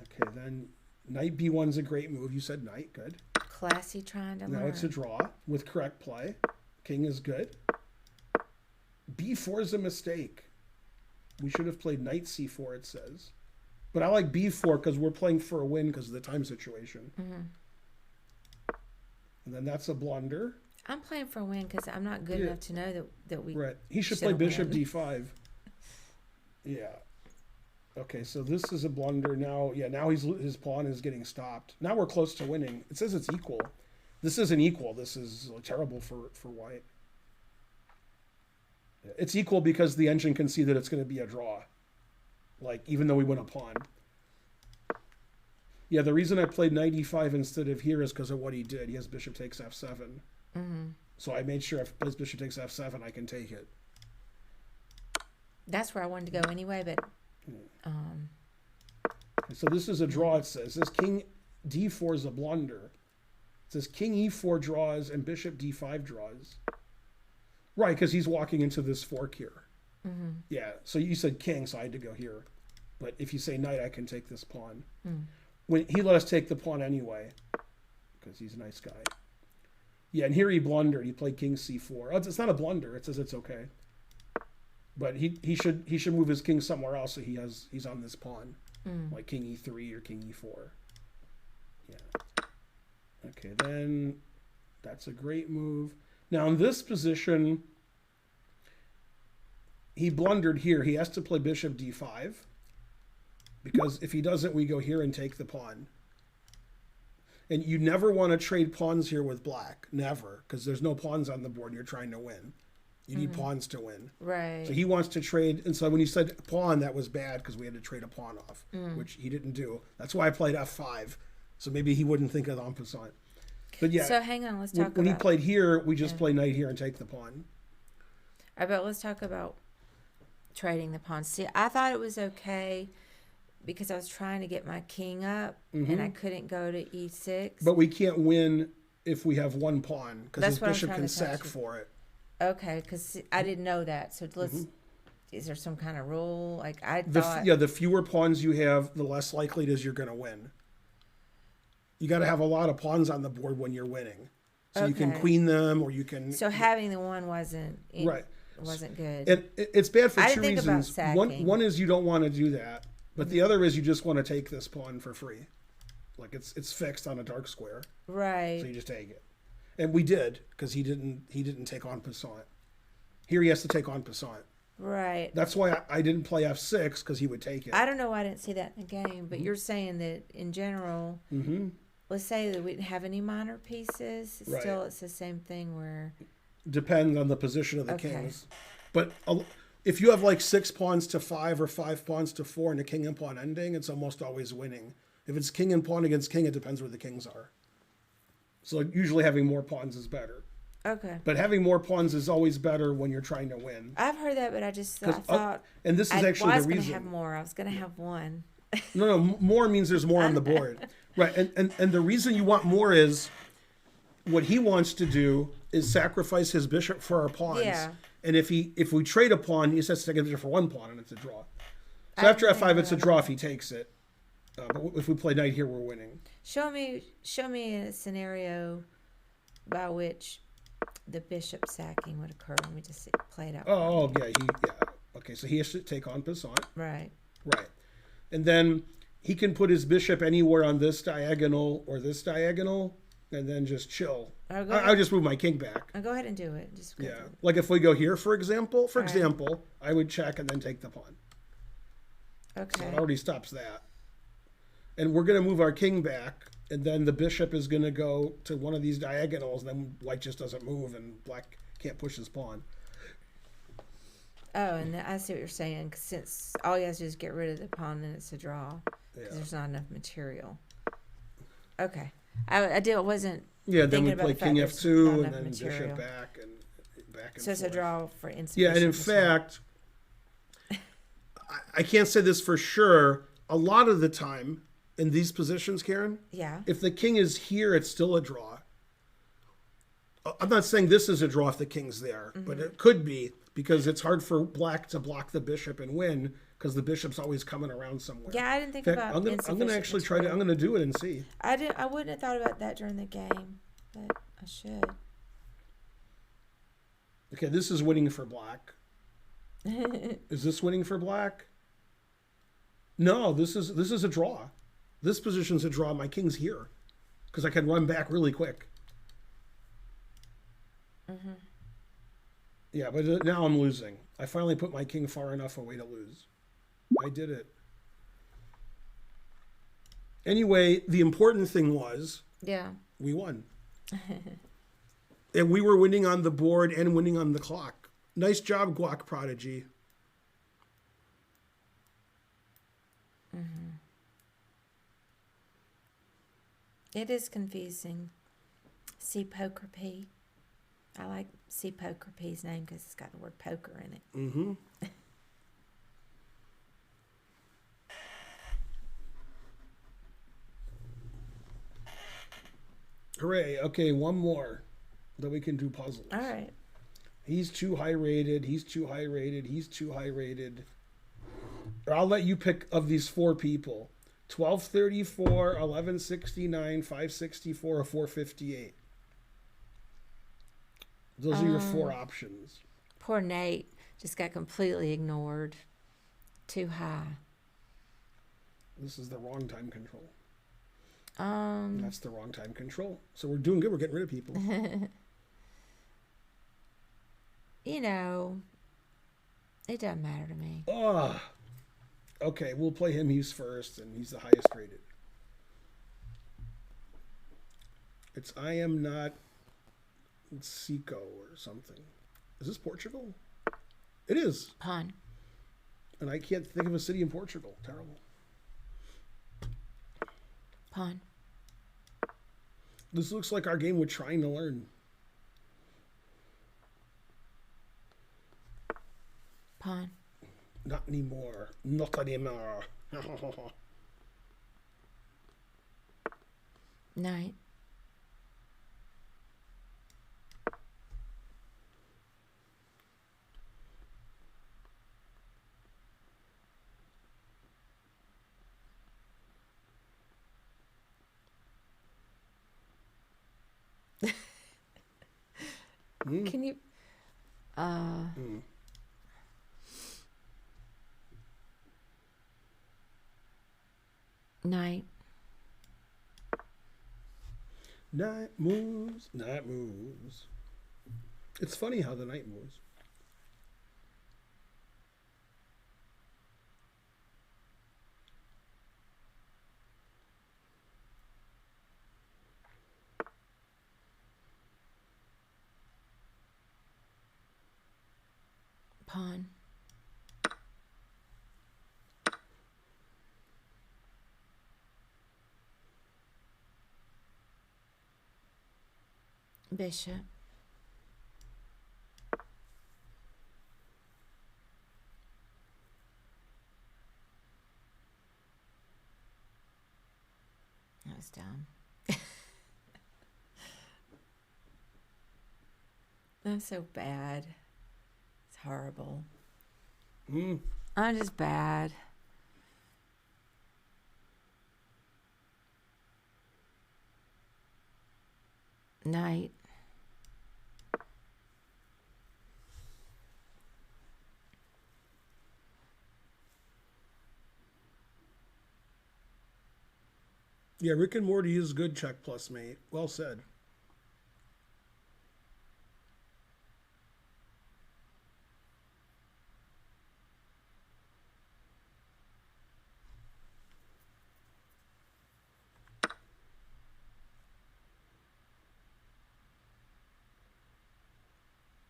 Okay, then knight b1's a great move. You said knight, good. Classy trying to Now learn. it's a draw with correct play. King is good. b4 is a mistake. We should have played knight c4, it says. But I like b4 because we're playing for a win because of the time situation. And then that's a blunder. I'm playing for a win because I'm not good Yeah. enough to know that we. Right. He should should play win. bishop d5. Yeah. Okay, so this is a blunder. Now his pawn is getting stopped. Now we're close to winning. It says it's equal. This isn't equal. This is terrible for white. It's equal because the engine can see that it's going to be a draw. Like, even though we win a pawn. Yeah, the reason I played knight e5 instead of here is because of what he did. He has bishop takes f7. So I made sure if he plays bishop takes f7, I can take it. That's where I wanted to go anyway, but. So this is a draw, it says. This king d4 is a blunder. It says king e4 draws and bishop d5 draws. Right, because he's walking into this fork here. Yeah, so you said king, so I had to go here. But if you say knight, I can take this pawn. When he let us take the pawn anyway, because he's a nice guy. Yeah, and here he blundered. He played king c4. Oh, it's not a blunder. It says it's okay. But he should move his king somewhere else so he's on this pawn. Like king e3 or king e4. Yeah. Okay, then that's a great move. Now in this position, he blundered here. He has to play bishop d5. Because if he doesn't, we go here and take the pawn. And you never want to trade pawns here with black. Never. Because there's no pawns on the board. You're trying to win. You need pawns to win. Right. So he wants to trade. And so when you said pawn, that was bad because we had to trade a pawn off, which he didn't do. That's why I played f5. So maybe he wouldn't think of the en passant. But yeah, So hang on, let's talk when he about. played here, we just play knight here and take the pawn. I bet let's talk about trading the pawns. See, I thought it was okay because I was trying to get my king up and I couldn't go to e6. But we can't win if we have one pawn because That's his what I'm bishop trying can to tell sack you. for it. Okay, because I didn't know that. So let's. is there some kind of rule? Like I The thought. yeah, the fewer pawns you have, the less likely it is you're going to win. You got to have a lot of pawns on the board when you're winning, so you can Okay. queen them, or you can. So having the one Right. wasn't good. And it's bad for I two didn't think about reasons. sacking. One is you don't want to do that, but the other is you just want to take this pawn for free, like it's fixed on a dark square, Right. so you just take it. And we did, because he didn't take on Passant. Here he has to take on Passant. Right. That's why I didn't play f6, because he would take it. I don't know why I didn't see that in the game, but you're saying that in general, let's say that we didn't have any minor pieces. Right. Still, it's the same thing where. Depends on the position of the Okay. kings. But if you have like 6 pawns to 5 or 5 pawns to 4 and a king and pawn ending, it's almost always winning. If it's king and pawn against king, it depends where the kings are. So usually having more pawns is better. Okay. But having more pawns is always better when you're trying to win. I've heard that, but I 'Cause, thought and this is I actually was the going to reason. have more. I was going to have one. No, more means there's more on the board. Right. And the reason you want more is what he wants to do is sacrifice his bishop for our pawns. Yeah. And if we trade a pawn, he says to take a bishop for 1 pawn, and it's a draw. So I after think f5, it's a that- draw if he takes it. But if we play knight here, we're winning. Show me a scenario by which the bishop sacking would occur. Let me just play it out. Oh, yeah. Okay, so he has to take on Passant. Right. Right. And then he can put his bishop anywhere on this diagonal or this diagonal, and then just chill. I'll go I'll ahead. just move my king back. I'll go ahead and do it. Just go Yeah. for it. Like if we go here, for example, Right. I would check and then take the pawn. So Okay. it already stops that. And we're going to move our king back, and then the bishop is going to go to one of these diagonals, and then white just doesn't move, and black can't push his pawn. Oh, and I see what you're saying. 'Cause since all you have to do is get rid of the pawn, then it's a draw. Because Yeah. there's not enough material. Okay. I wasn't. Yeah, then Thinking we about play the fact king there's f2, not and enough then material. bishop back and So it's a forth. draw for insufficient. Yeah, and in material. fact, I can't say this for sure. A lot of the time in these positions, Karen, Yeah. if the king is here, it's still a draw. I'm not saying this is a draw if the king's there, but it could be, because it's hard for black to block the bishop and win, because the bishop's always coming around somewhere. Yeah, I didn't think In fact, about. I'm gonna insufficient actually try to. material. I'm gonna do it and see. I wouldn't have thought about that during the game, but I should. Okay, this is winning for black. Is this winning for black? No, this is a draw. This position's a draw. My king's here, because I can run back really quick. Yeah, but now I'm losing. I finally put my king far enough away to lose. I did it. Anyway, the important thing was Yeah. we won. And we were winning on the board and winning on the clock. Nice job, Guac Prodigy. It is confusing. C Poker P. I like C Poker P's name because it's got the word poker in it. Mm-hmm. Hooray. Okay, one more. Then we can do puzzles. All right. He's too high rated. He's too high rated. He's too high rated. Or I'll let you pick of these 4 people. 1234, 1169, 564, or 458. Those are your 4 options. Poor Nate just got completely ignored. Too high. This is the wrong time control. Um, That's the wrong time control. So we're doing good. We're getting rid of people. you know, it doesn't matter to me. Oh, okay. We'll play him. He's first, and he's the highest rated. It's I am not Seco or something. Is this Portugal? It is, Pawn. and I can't think of a city in Portugal. Terrible. Pawn. This looks like our game we're trying to learn. Pawn. Not anymore. Not anymore. Knight. Can you? Night. Night moves, night moves. It's funny how the night moves. Pawn. Bishop. That was dumb. That's so bad. It's horrible. I'm just bad. Night. Yeah, Rick and Morty is good, check plus, mate. Well said.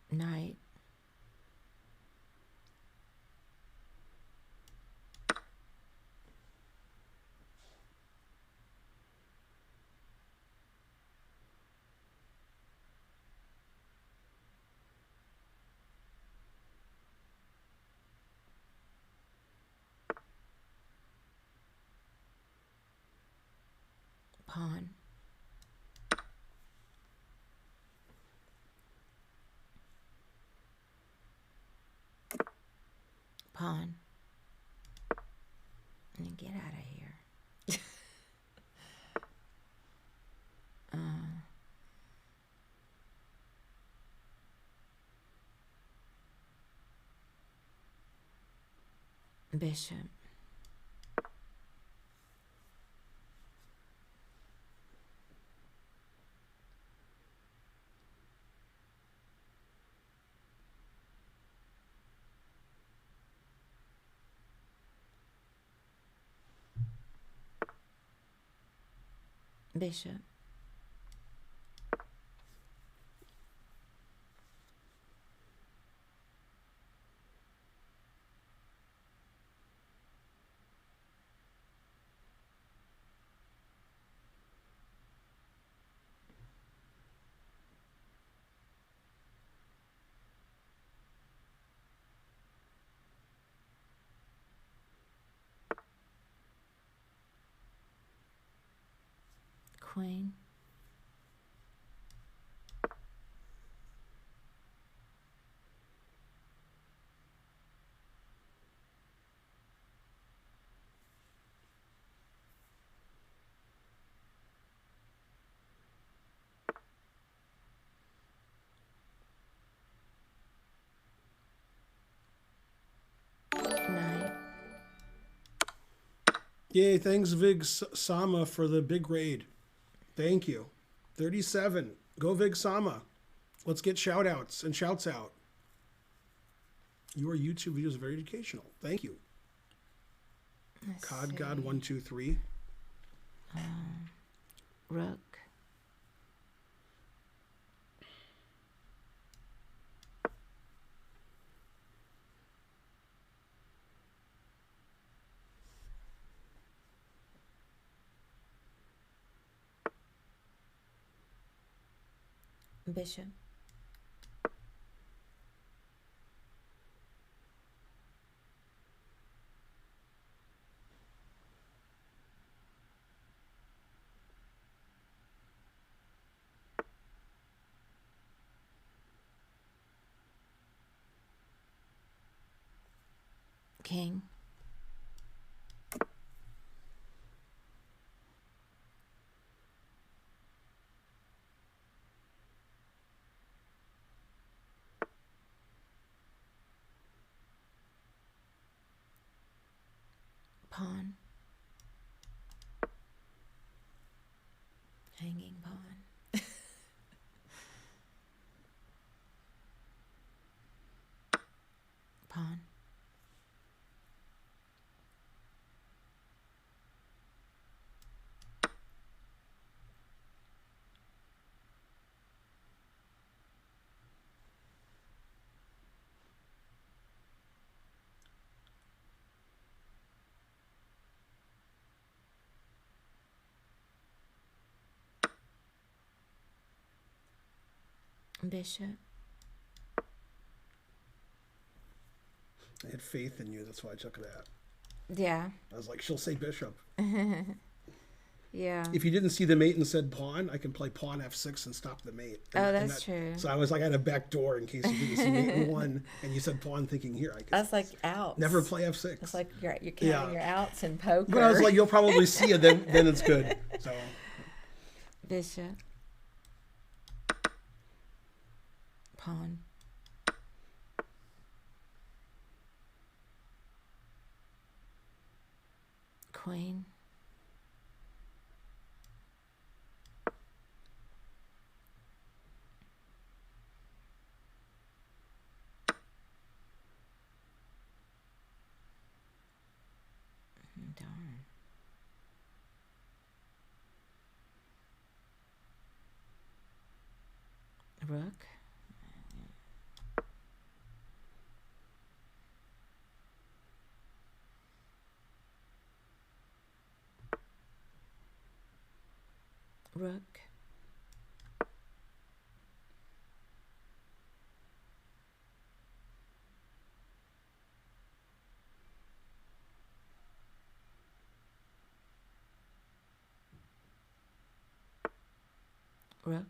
Night. Pawn. Pawn. And get out of here. Bishop. Bishop. Queen. Night. Yay, thanks Vig Sama for the big raid. Thank you. 37. Go Vig Sama. Let's get shout outs and shouts out. Your YouTube videos are very educational. Thank you. COD God 123. Rook. Bishop. King. Pawn. Hanging pawn. Pawn. Bishop. I had faith in you. That's why I took that. Yeah. I was like, she'll say bishop. Yeah. If you didn't see the mate and said pawn, I can play pawn f6 and stop the mate. Oh, that's true. So I was like, I had a back door in case you didn't see mate and one, and you said pawn, thinking here I can. That's like outs. Never play f6. It's like you're counting your outs in poker. But I was like, you'll probably see it, then it's good. So Bishop. Pawn. Queen. Darn. Rook. Rook. Rook.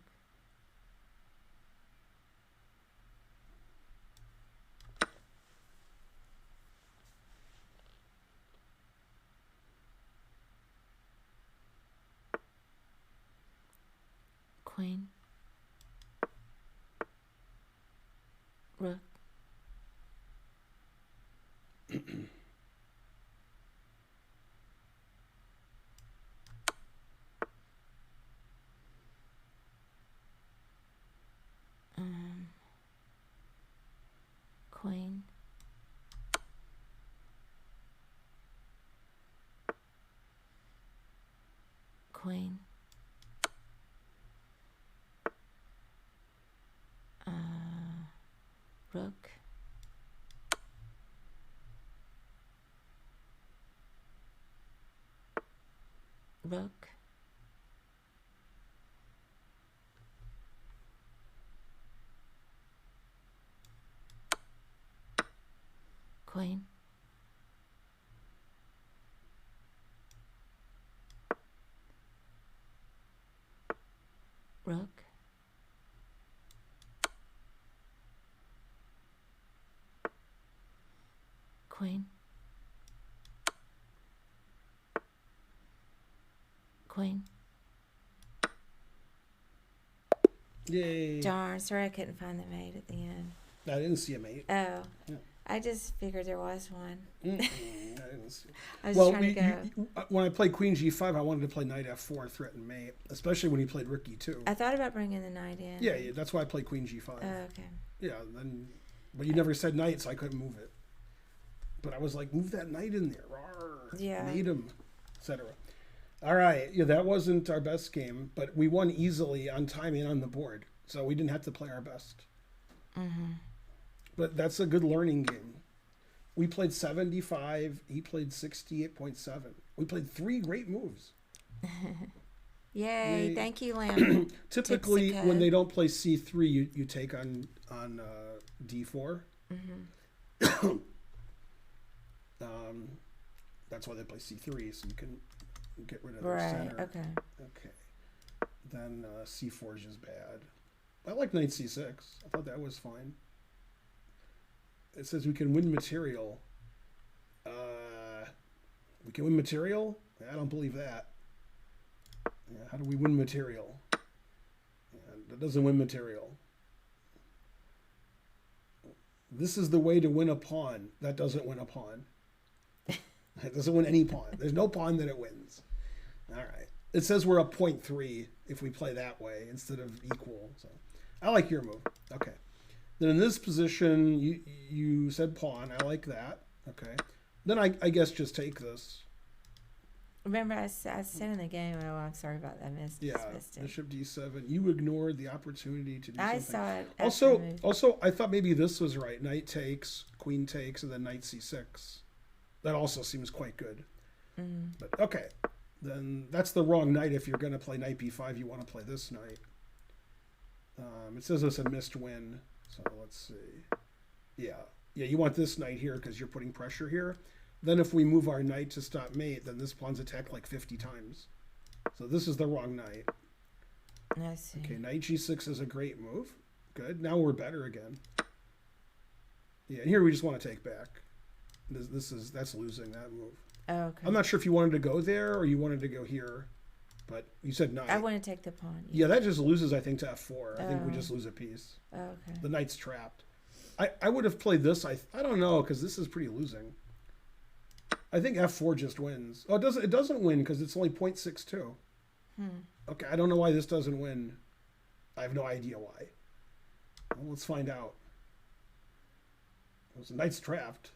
Queen. Rook. Queen. Queen. Rook. Rook. Queen. Rook. Queen. Queen. yay! Darn, sorry I couldn't find the mate at the end. I didn't see a mate. Oh. Yeah. I just figured there was one. I didn't see. I was trying to go. When I played Queen G5, I wanted to play Knight F4 and threaten mate, especially when he played Rook E2. I thought about bringing the knight in. Yeah, that's why I played Queen G5. Oh, okay. Yeah, but you never said knight, so I couldn't move it. But I was like, move that knight in there. Rawr, Yeah. mate him, etc. All right, yeah, that wasn't our best game, but we won easily on time and on the board, so we didn't have to play our best. Mm-hmm. But that's a good learning game. We played 75. He played 68.7. We played 3 great moves. Yay! Thank you, Lamb. Typically, Tipsica. when they don't play C3, you take on D4. Mm-hmm. That's why they play C3, so you can get rid of the Right. center. Okay. Okay. Then C4 is just bad. I like Knight C6. I thought that was fine. It says we can win material. We can win material? I don't believe that. Yeah, how do we win material? Yeah, that doesn't win material. This is the way to win a pawn. That doesn't win a pawn. It doesn't win any pawn. There's no pawn that it wins. All right. It says we're up 0.3 if we play that way instead of equal. So I like your move. Okay. Then in this position, you said pawn. I like that. Okay. Then I guess just take this. Remember, I said in the game, oh, I'm sorry about that. Missed it. Bishop d7. You ignored the opportunity to do something. I saw it. Also, I thought maybe this was right. Knight takes, queen takes, and then knight c6. That also seems quite good. Mm-hmm. But okay. Then that's the wrong knight. If you're going to play knight b5, you want to play this knight. It says it's a missed win. So let's see. Yeah, you want this knight here because you're putting pressure here. Then if we move our knight to stop mate, then this pawn's attacked like 50 times. So this is the wrong knight. I see. Okay, knight g6 is a great move. Good. Now we're better again. Yeah, and here we just want to take back. That's losing that move. Oh, okay. I'm not sure if you wanted to go there or you wanted to go here, but you said knight. I want to take the pawn. Yeah, that just loses, I think, to f4. I think we just lose a piece. Oh, okay. The knight's trapped. I would have played this. I don't know, because this is pretty losing. I think f4 just wins. Oh, it doesn't win because it's only 0.62. Okay, I don't know why this doesn't win. I have no idea why. Well, let's find out. The knight's trapped.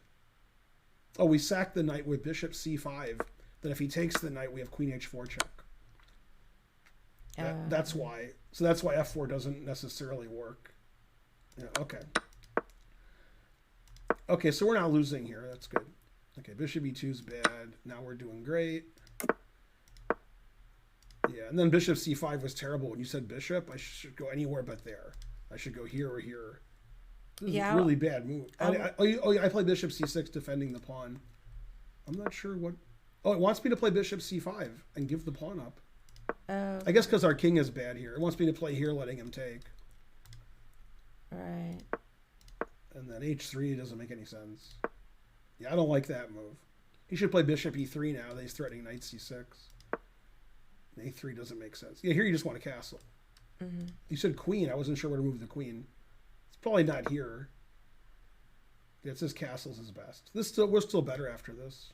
Oh, we sack the knight with bishop c5. Then if he takes the knight, we have queen h4 check. That's why. So that's why f4 doesn't necessarily work. Yeah, okay. Okay, so we're not losing here. That's good. Okay, bishop e2 is bad. Now we're doing great. Yeah, and then bishop c5 was terrible. When you said bishop, I should go anywhere but there. I should go here or here. This is a really bad move. I play bishop c6 defending the pawn. I'm not sure what... Oh, it wants me to play bishop c5 and give the pawn up. Oh. I guess because our king is bad here. It wants me to play here, letting him take. Right. And then h3 doesn't make any sense. Yeah, I don't like that move. He should play bishop e3 now. He's threatening knight c6. a3 doesn't make sense. Yeah, here you just want a castle. Mm-hmm. You said queen. I wasn't sure where to move the queen. It's probably not here. Yeah, it says castles is best. We're still better after this.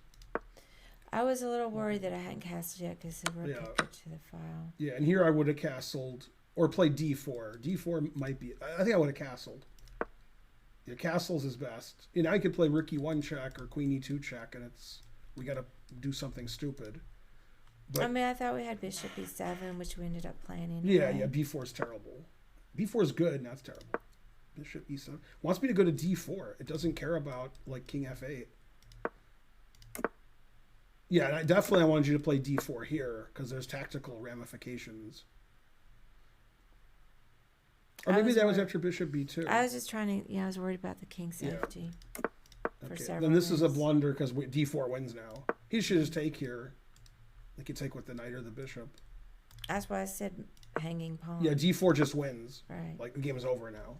I was a little worried that I hadn't castled yet because the rook could get to the file. Yeah, and here I would have castled or played d4. d4 might be... I think I would have castled. Yeah, castles is best. You know, I could play rook e1 check or queen e2 check, and we got to do something stupid. But, I mean, I thought we had bishop e7, which we ended up playing yeah, anyway. yeah, b4 is terrible. b4 is good, not terrible. Bishop e7 wants me to go to d4. It doesn't care about like king f8. Yeah, and I wanted you to play d4 here because there's tactical ramifications. Or maybe that was after bishop b2. I was just trying to, I was worried about the king safety. Yeah. Okay, then this is a blunder because d4 wins now. He should just take here. They could take with the knight or the bishop. That's why I said hanging pawn. Yeah, d4 just wins. Right. Like the game is over now.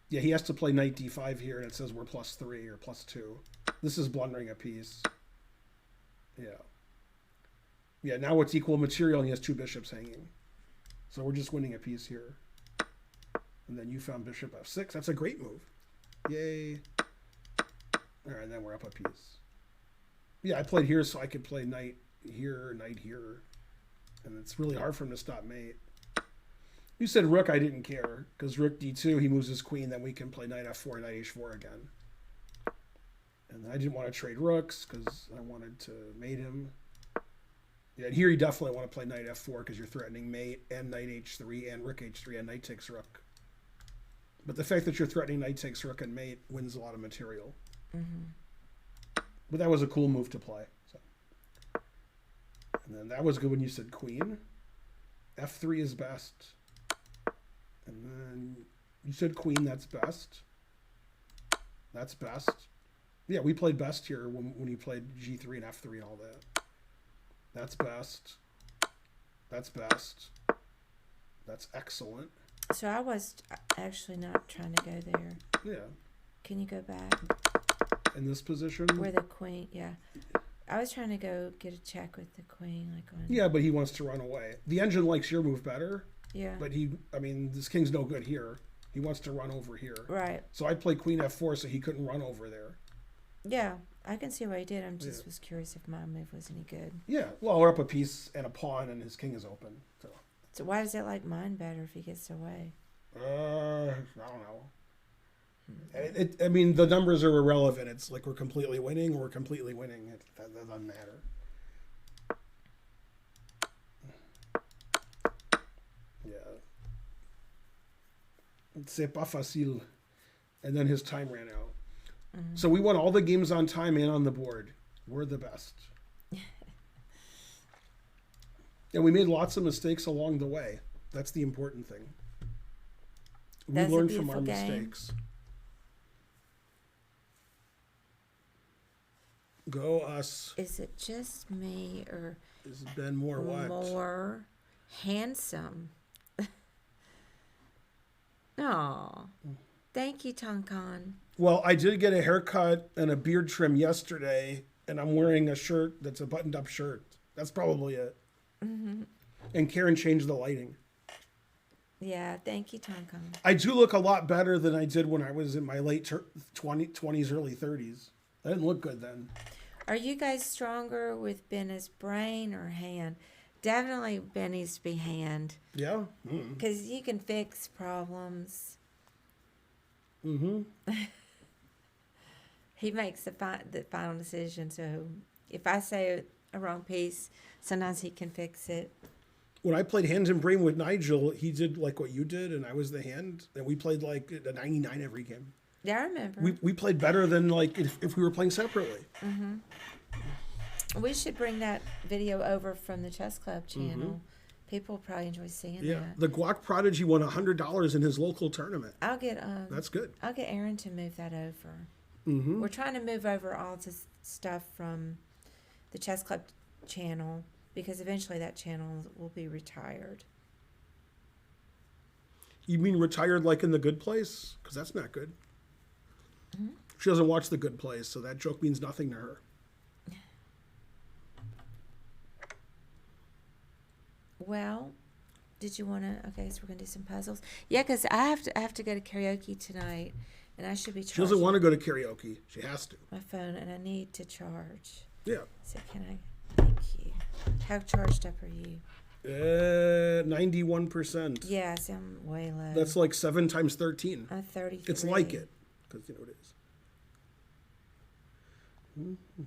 Yeah, he has to play knight d5 here, and it says we're +3 or +2. This is blundering a piece. Yeah. Yeah, now it's equal material, and he has two bishops hanging. So we're just winning a piece here. And then you found bishop f6. That's a great move. Yay. All right, and then we're up a piece. Yeah, I played here so I could play knight here. And it's really hard for him to stop mate. You said rook, I didn't care. Because rook d2, he moves his queen, then we can play knight f4, knight h4 again. And I didn't want to trade rooks because I wanted to mate him. Yeah, and here you definitely want to play knight f4 because you're threatening mate and knight h3 and rook h3 and knight takes rook. But the fact that you're threatening knight takes rook and mate wins a lot of material. Mm-hmm. But that was a cool move to play. So. And then that was good when you said queen. f3 is best. And then you said queen, that's best. That's best. Yeah, we played best here when you played g3 and f3 and all that. That's best. That's best. That's excellent. So I was actually not trying to go there. Yeah. Can you go back? In this position? Where the queen, yeah. I was trying to go get a check with the queen. Yeah, but he wants to run away. The engine likes your move better. Yeah. But this king's no good here. He wants to run over here. Right. So I'd play queen f4 so he couldn't run over there. Yeah. I can see what he did. I'm just was curious if my move was any good. Yeah, well, we're up a piece and a pawn, and his king is open. So why does it like mine better if he gets away? I don't know. I mean, the numbers are irrelevant. It's like we're completely winning or we're completely winning. That doesn't matter. Yeah. C'est pas facile. And then his time ran out. Mm-hmm. So we won all the games on time and on the board. We're the best. And we made lots of mistakes along the way. That's the important thing. We learned from our mistakes. Go us. Is it just me, or is Ben more what? More handsome? Oh, thank you, Tonkan. Well, I did get a haircut and a beard trim yesterday, and I'm wearing a shirt that's a buttoned-up shirt. That's probably it. Mm-hmm. And Karen changed the lighting. Yeah, thank you, Tonkan. I do look a lot better than I did when I was in my late 20s, early 30s. I didn't look good then. Are you guys stronger with Benny's brain or hand? Definitely Benny's be hand. Yeah? Because you can fix problems. Mm-hmm. He makes the final decision, so if I say a wrong piece, sometimes he can fix it. When I played Hands and Brain with Nigel, he did like what you did, and I was the hand, and we played like a 99 every game. Yeah, I remember. We played better than like if we were playing separately. Mm-hmm. We should bring that video over from the Chess Club channel. Mm-hmm. People probably enjoy seeing that. The Guac Prodigy won $100 in his local tournament. I'll get that's good. I'll get Aaron to move that over. Mm-hmm. We're trying to move over all this stuff from the Chess Club channel because eventually that channel will be retired. You mean retired like in The Good Place? Because that's not good. Mm-hmm. She doesn't watch The Good Place, so that joke means nothing to her. Well, did you want to? Okay, so we're gonna do some puzzles. Yeah, because I have to go to karaoke tonight, and I should be charging. She doesn't want to go to karaoke. She has to. My phone, and I need to charge. Yeah. So can I? Thank you. How charged up are you? 91%. Yeah, so I'm way low. That's like 7 times 13. 33. It's like it, because you know what it is.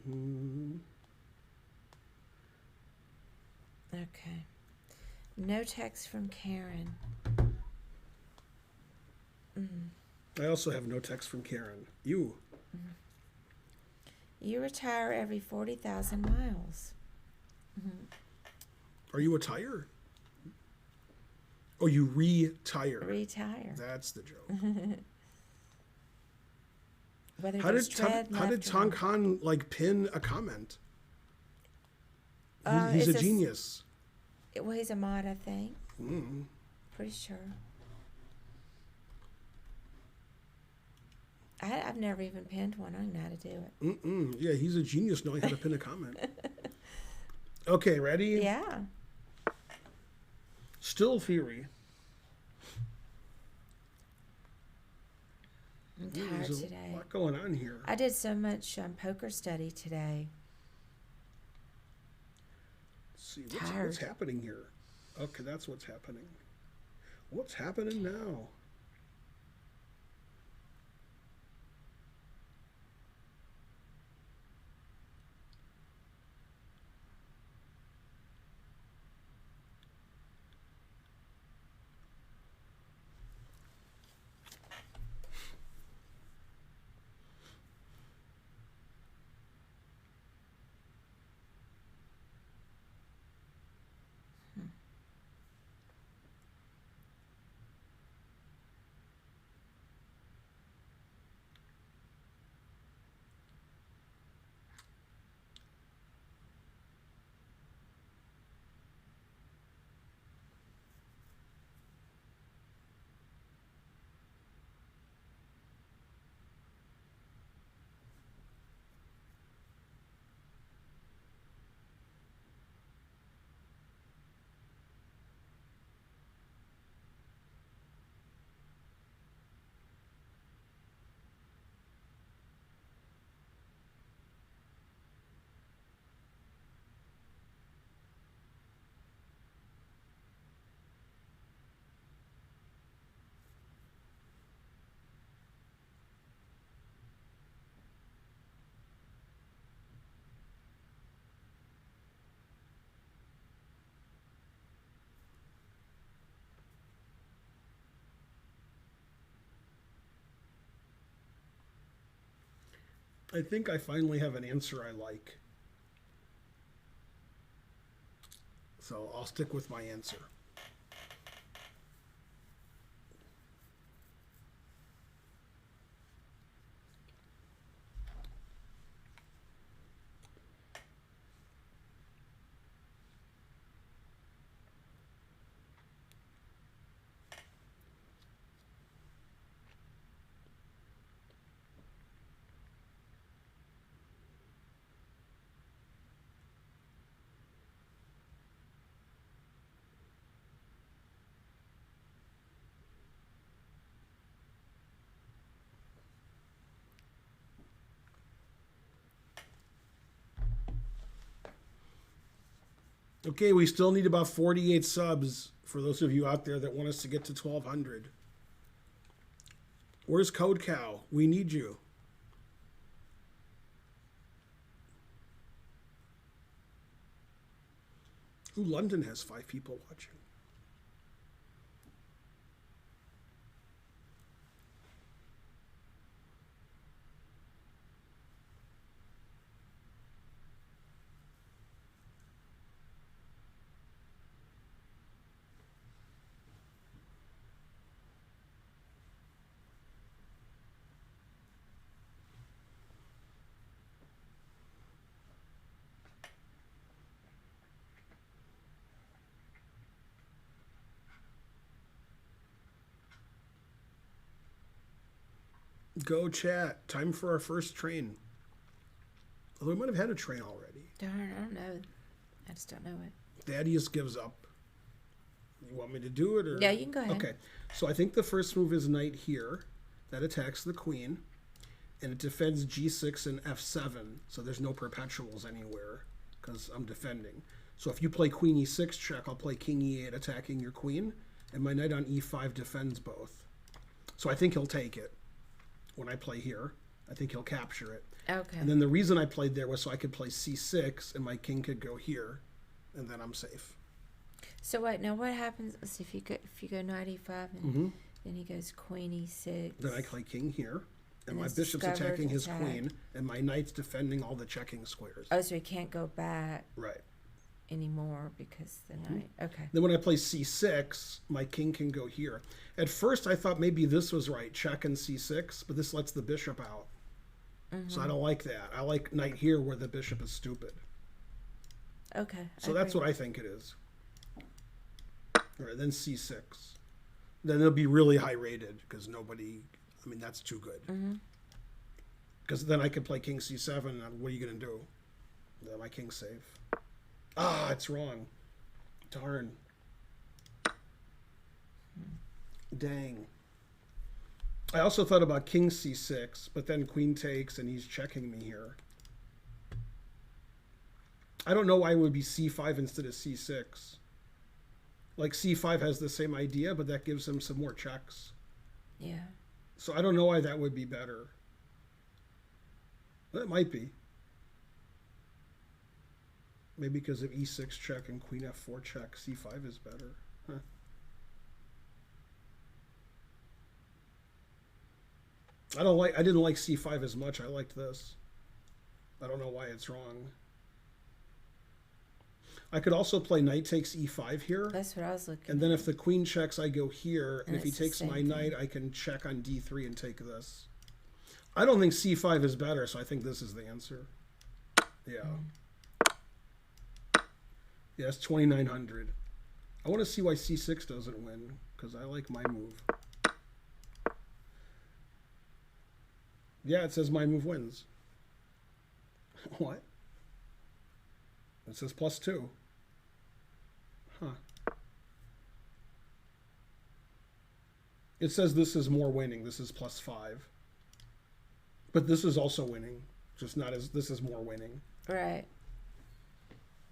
Mm-hmm. Okay. No text from Karen. I also have no text from Karen. You. You retire every 40,000 miles. Are you a tire? Oh, you retire. Retire. That's the joke. How did Tonkan like pin a comment? He's a genius. Well, he's a mod, I think. Pretty sure. I've never even pinned one. I don't know how to do it. Yeah, he's a genius knowing how to pin a comment. Okay, ready? Yeah. Still Theory. I'm tired There's today. a lot going on here. I did so much poker study today. Let's see, what's happening here? Okay, that's what's happening. What's happening now? I think I finally have an answer I like. So I'll stick with my answer. Okay, we still need about 48 subs for those of you out there that want us to get to 1,200. Where's Code Cow? We need you. Ooh, London has 5 people watching. Go chat. Time for our first train. Although we might have had a train already. Darn, I don't know. I just don't know it. Thaddeus gives up. You want me to do it? Or? Yeah, you can go ahead. Okay. So I think the first move is knight here. That attacks the queen. And it defends g6 and f7. So there's no perpetuals anywhere because I'm defending. So if you play queen e6 check, I'll play king e8 attacking your queen. And my knight on e5 defends both. So I think he'll take it. When I play here, I think he'll capture it. Okay. And then the reason I played there was so I could play c6 and my king could go here, and then I'm safe. So wait, now what happens? Let's see, if you go knight e5 and then he goes queen e6. Then I play king here, and my it's bishop's discovered attacking his attack. queen, and my knight's defending all the checking squares. Oh, so he can't go back Right. anymore because the knight. Okay. Then when I play c6, my king can go here. At first, I thought maybe this was right, check and c6, but this lets the bishop out. So I don't like that. I like knight here where the bishop is stupid. Okay. So that's what I think it is. All right, then c6. Then it'll be really high rated because nobody, I mean, that's too good. Because then I could play king c7, and what are you going to do? Then my king's safe. Ah, it's wrong. Darn. Dang. I also thought about king c6, but then queen takes, and he's checking me here. I don't know why it would be c5 instead of c6. Like c5 has the same idea, but that gives him some more checks. Yeah. So I don't know why that would be better. That might be. Maybe because of e6 check and queen f4 check, c5 is better. Huh. I didn't like c5 as much. I liked this. I don't know why it's wrong. I could also play knight takes e5 here. That's what I was looking And then if the queen checks, I go here. And if he it's the takes same my thing. knight, I can check on d3 and take this. I don't think c5 is better, so I think this is the answer. Yeah. Yeah, it's 2,900. I want to see why c6 doesn't win, because I like my move. Yeah, it says my move wins. What? It says +2. Huh. It says this is more winning. This is +5. But this is also winning. Just not as, this is more winning. Right.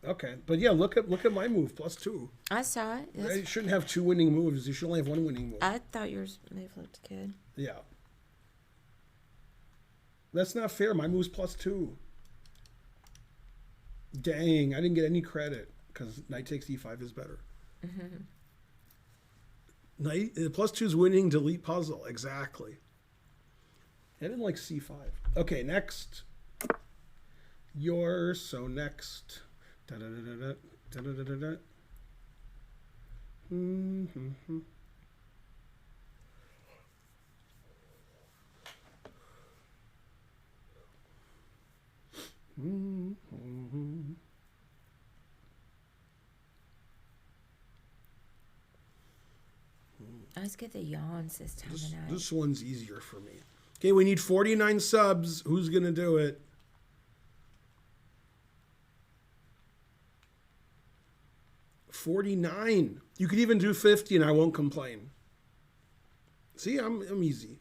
Okay. But yeah, look at my move, +2. I saw it. You shouldn't have 2 winning moves. You should only have 1 winning move. I thought yours move looked good. Yeah. That's not fair. My move's +2. Dang, I didn't get any credit because knight takes e5 is better. Knight +2 is winning. Delete puzzle. Exactly. I didn't like c5. Okay, next You're so next. Da da da da da da da da da. Mm-hmm. Mm-hmm. I always get the yawns this time of night. This one's easier for me. Okay, we need 49 subs. Who's going to do it? 49. You could even do 50 and I won't complain. See, I'm easy.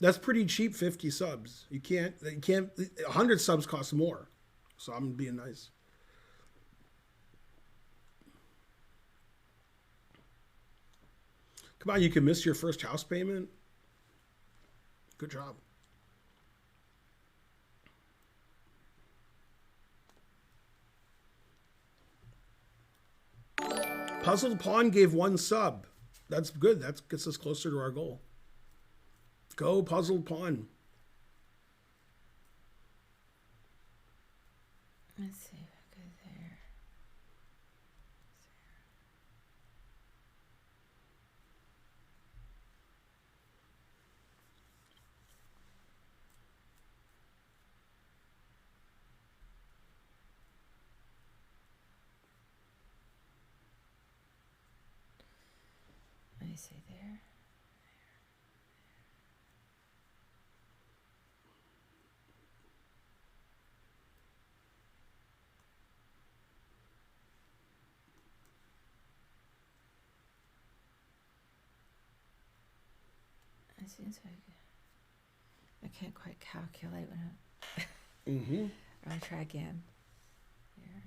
That's pretty cheap, 50 subs. You can't 100 subs cost more. So I'm being nice. Come on, you can miss your first house payment. Good job. Puzzled Pawn gave 1 sub. That's good. That gets us closer to our goal. Go, Puzzled Pawn. Let's see if I go there. Let me see there. It seems like I can't quite calculate when Mm-hmm. I'll try again. Here.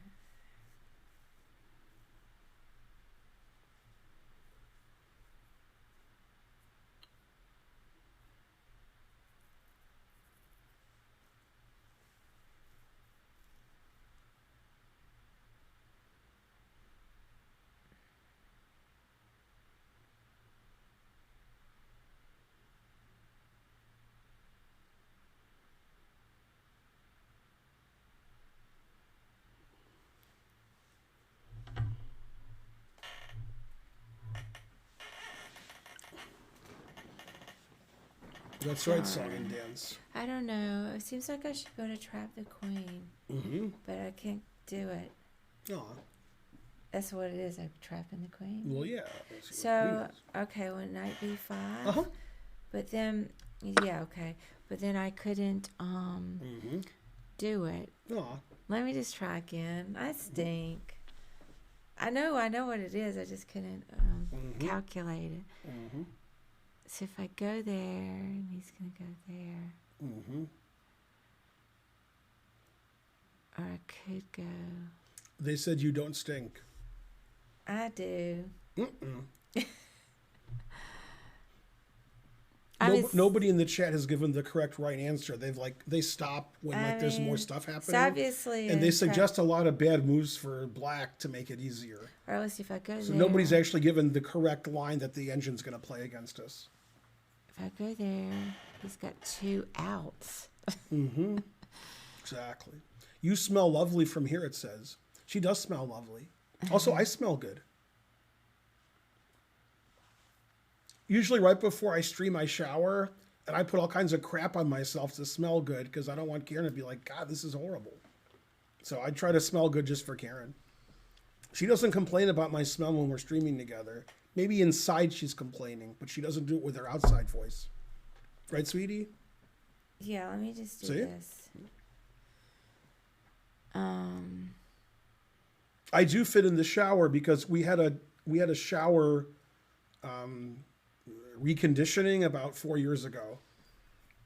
That's right, Song and Dance. I don't know. It seems like I should go to Trap the Queen, Mm-hmm. but I can't do it. Aw. That's what it is. I'm trapping the queen. Well, yeah. So okay, well, knight b5. Uh-huh. But then, yeah, okay. But then I couldn't Mm-hmm. do it. Aw. Let me just try again. I stink. I know what it is. I just couldn't calculate it. Mm-hmm. So if I go there, and he's gonna go there, Mm-hmm. or I could go. They said you don't stink. I do. Mm-mm. Nobody in the chat has given the correct right answer. They stop when there's more stuff happening. So obviously, And they suggest a lot of bad moves for black to make it easier. Or else if I go So there, nobody's actually given the correct line that the engine's going to play against us. if I go there, he's got 2 outs. Mm-hmm. Exactly. You smell lovely from here, it says. She does smell lovely. Also, I smell good. Usually right before I stream, I shower, and I put all kinds of crap on myself to smell good because I don't want Karen to be like, God, this is horrible. So I try to smell good just for Karen. She doesn't complain about my smell when we're streaming together. Maybe inside she's complaining, but she doesn't do it with her outside voice. Right, sweetie? Yeah, let me just do See? this. I do fit in the shower because we had a shower reconditioning about 4 years ago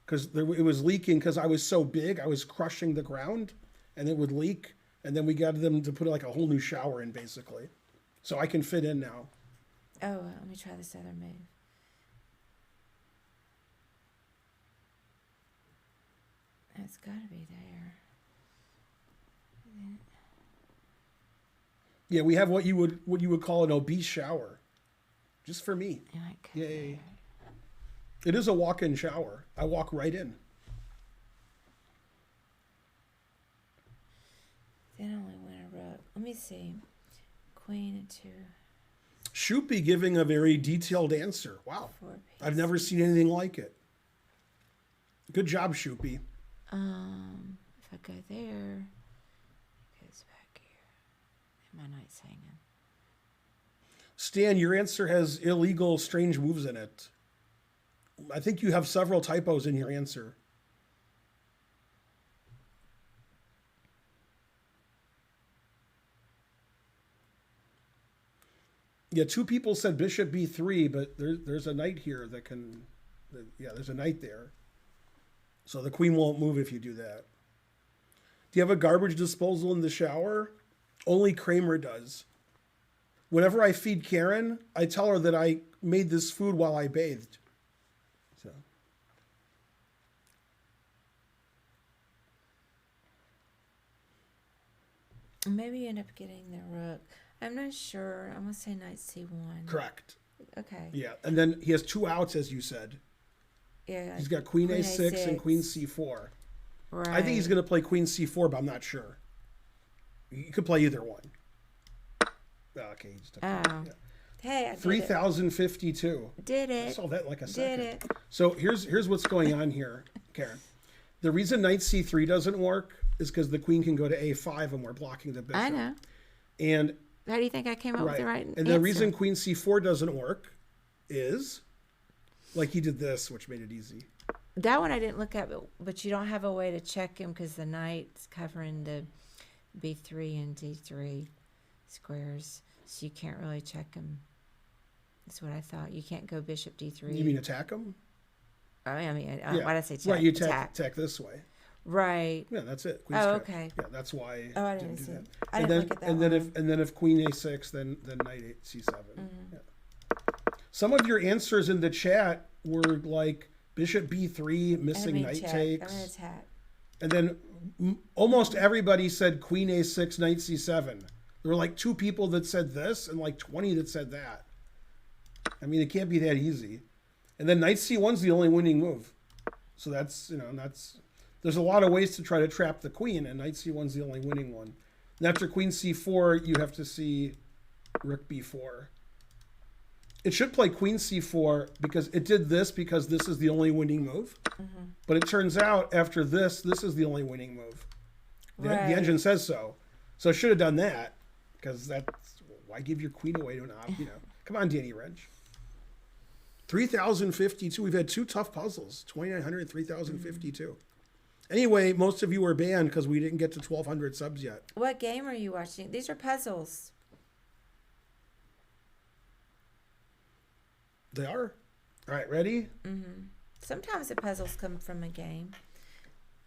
because it was leaking because I was so big. I was crushing the ground and it would leak. And then we got them to put like a whole new shower in basically. So I can fit in now. Oh, let me try this other move. It's got to be there. Yeah, we have what you would call an obese shower. Just for me. And I could Yay. It is a walk-in shower. I walk right in. see. Queen and 2, Shoopy giving a very detailed answer. Wow. 4 I've pieces. never seen anything like it. Good job, Shoopy. If I go there, it goes back here. And my knight's hanging. Stan, your answer has illegal, strange moves in it. I think you have several typos in your answer. Yeah, 2 people said bishop b3, but there's a knight here that can... Yeah, there's a knight there. So the queen won't move if you do that. Do you have a garbage disposal in the shower? Only Kramer does. Whenever I feed Karen, I tell her that I made this food while I bathed. So. Maybe you end up getting the rook. I'm not sure. I'm going to say knight c1. Correct. Okay. Yeah, and then he has 2 outs, as you said. Yeah. He's got queen Queen a6 and A6. queen c4. Right. I think he's going to play queen c4, but I'm not sure. You could play either one. Okay, he just took Oh. yeah. Hey, I did it. 3,052. Did I it. solved that in like a Did second. it. So here's what's going on here, Karen. The reason knight c3 doesn't work is because the queen can go to a5 and we're blocking the bishop. I know. And How do you think I came up with right, the right and answer? the reason queen c4 doesn't work is like he did this, which made it easy. That one I didn't look at, but you don't have a way to check him because the knight's covering the b3 and d3 squares, so you can't really check him. That's what I thought. You can't go bishop d3. You mean attack him? I mean, Yeah. why did I say check? Right, you attack. attack this way. Right. Yeah, that's it. Queen's Oh, check. okay. Yeah, that's why. Oh, I it didn't do see that. it. I and didn't then, look at that and then one. if queen a6, then knight c7. Mm-hmm. Yeah. Some of your answers in the chat were like bishop b3, missing knight check. takes, I'm gonna attack. and then almost everybody said queen a6, knight c7. There were like 2 people that said this and like 20 that said that. I mean, it can't be that easy. And then knight c1's the only winning move. So that's, there's a lot of ways to try to trap the queen, and knight c1's the only winning one. And after queen c4, you have to see rook b4. It should play queen c4 because it did this because this is the only winning move. Mm-hmm. But it turns out after this is the only winning move. The Right. engine says so. So it should have done that because that's, why give your queen away to an op, Come on, Danny Wrench. 3,052. We've had 2 tough puzzles, 2,900 and 3,052. Anyway, most of you were banned because we didn't get to 1,200 subs yet. What game are you watching? These are puzzles. They are? All right, ready? Sometimes the puzzles come from a game.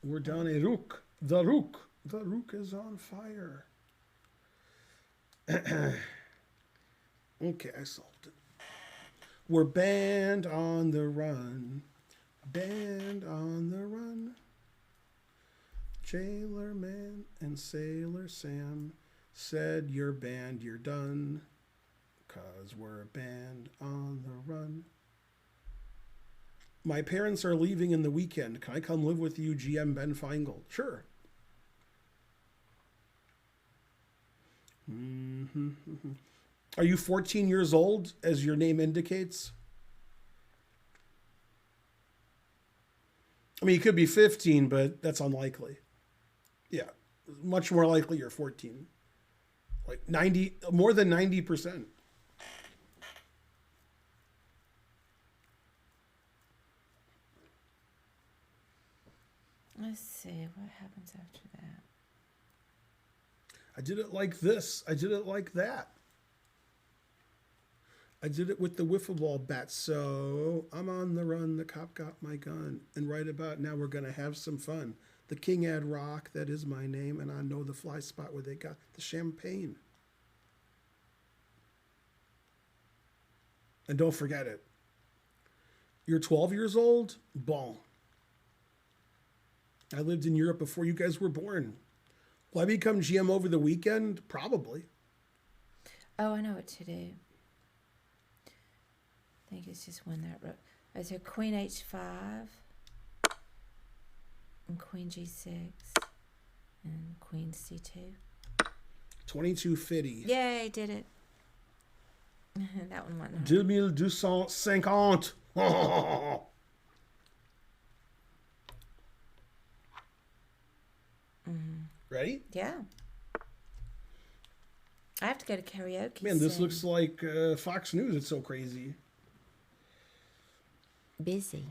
We're down a rook. The rook. The rook is on fire. Okay, I solved it. We're banned on the run. Banned on the run. Jailer Man and Sailor Sam said you're banned, you're done. 'Cause we're banned on the run. My parents are leaving in the weekend. Can I come live with you, GM Ben Feingold? Sure. Are you 14 years old, as your name indicates? I mean, you could be 15, but that's unlikely. Yeah, much more likely you're 14. Like 90, more than 90%. Let's see what happens after that. I did it like this. I did it like that. I did it with the wiffle ball bat. So I'm on the run. The cop got my gun. And right about now, we're going to have some fun. The King Ad Rock, that is my name. And I know the fly spot where they got the champagne. And don't forget it. You're 12 years old? Bon. I lived in Europe before you guys were born. Will I become GM over the weekend? Probably. Oh, I know what to do. I think it's just when that rook. Is there queen h5 and queen g6 and queen c2? 2250. Yay, did it. That one went. 2250. Ready? Yeah. I have to go to karaoke. Man, this soon. looks like Fox News. It's so crazy. Busy.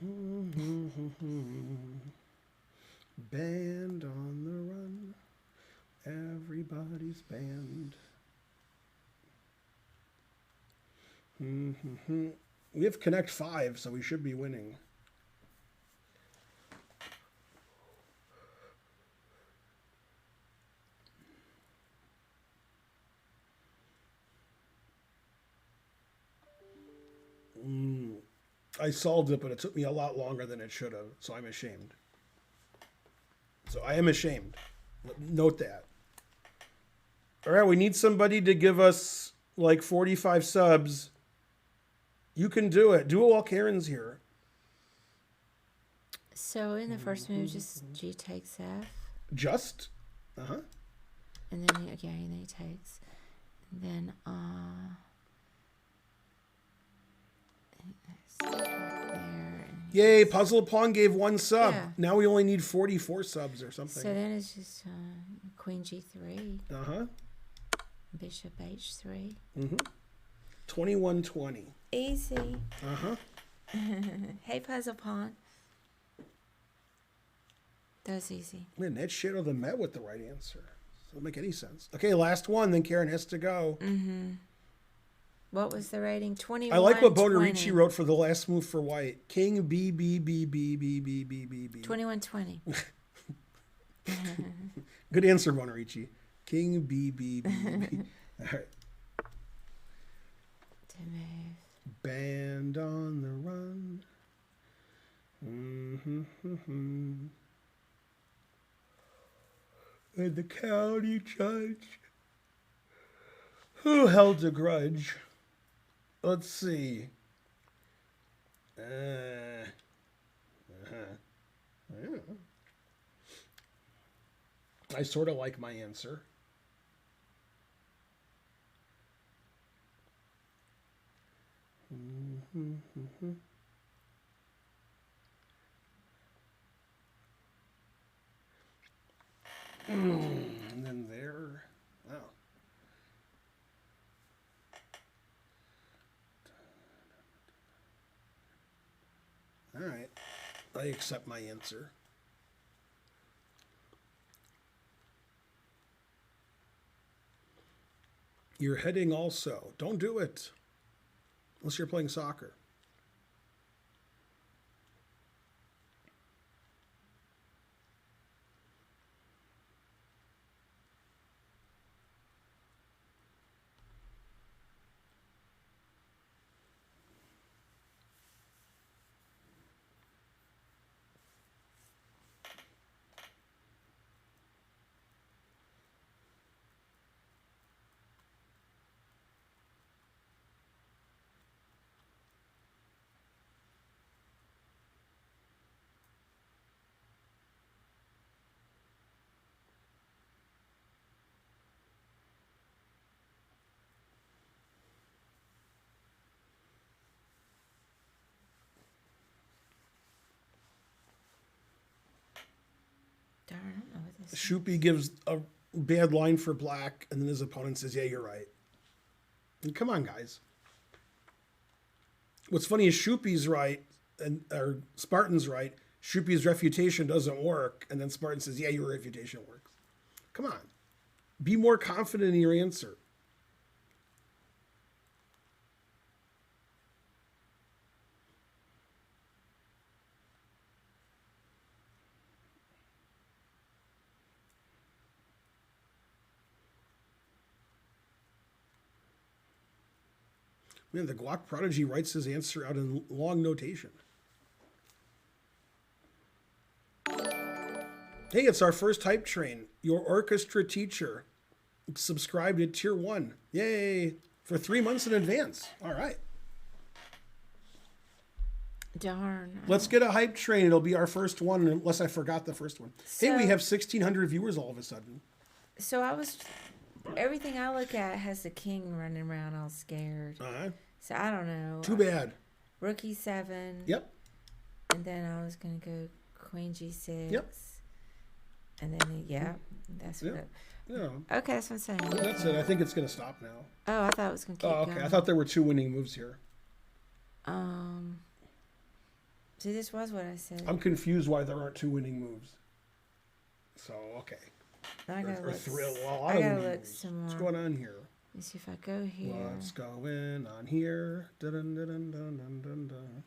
Band on the run. Everybody's band. We have Connect 5, so we should be winning. I solved it, but it took me a lot longer than it should have, so I'm ashamed. So I am ashamed. Note that. All right, we need somebody to give us like 45 subs. You can do it. Do it while Karen's here. So in the first move, just G takes F. Just? Uh-huh. And then and then he takes. And then there. Yay, Puzzle Pawn gave 1 sub. Yeah. Now we only need 44 subs or something. So then it's just Queen G3, Uh-huh. Bishop H3. 2120. Easy. Uh-huh. Hey, Puzzle Pawn. That was easy. Man, Ned Shadow the Met with the right answer. Doesn't make any sense. Okay, last one, then Karen has to go. What was the rating? 21. I like what 20. Bonarici wrote for the last move for white. King B B B B B B B B B. 21-20. Good answer, Bonarici. King B B B B. All right. To move. Band on the run. And the county judge who held a grudge. Let's see. I sort of like my answer. And then there. Oh. All right. I accept my answer. You're heading also. Don't do it. Unless you're playing soccer. Darn, I don't know what this is. Shupi gives a bad line for black, and then his opponent says, yeah, you're right. And come on, guys. What's funny is Shupi's right, or Spartan's right. Shupi's refutation doesn't work, and then Spartan says, yeah, your refutation works. Come on. Be more confident in your answer. Man, the Glock Prodigy writes his answer out in long notation. Hey, it's our first hype train. Your orchestra teacher subscribed at tier 1. Yay! For 3 months in advance. All right. Darn. Let's get a hype train. It'll be our first one, unless I forgot the first one. Hey, we So- have 1,600 viewers all of a sudden. So I was everything I look at has the king running around all scared. So I don't know. Too bad. Rook E7. Yep. And then I was gonna go Queen G6. Yep. And then that's Yep. what. Yeah. Okay, that's what I'm saying. That's it. I think it's gonna stop now. Oh, I thought it was gonna keep Oh, okay. going. I thought there were 2 winning moves here. See, this was what I said. I'm confused why there aren't 2 winning moves. So okay. I gotta Or look. 3. Well, a lot I of gotta winning look moves. some more. What's going on here? Let me see if I go here. What's going on here? Dun dun dun dun dun dun dun.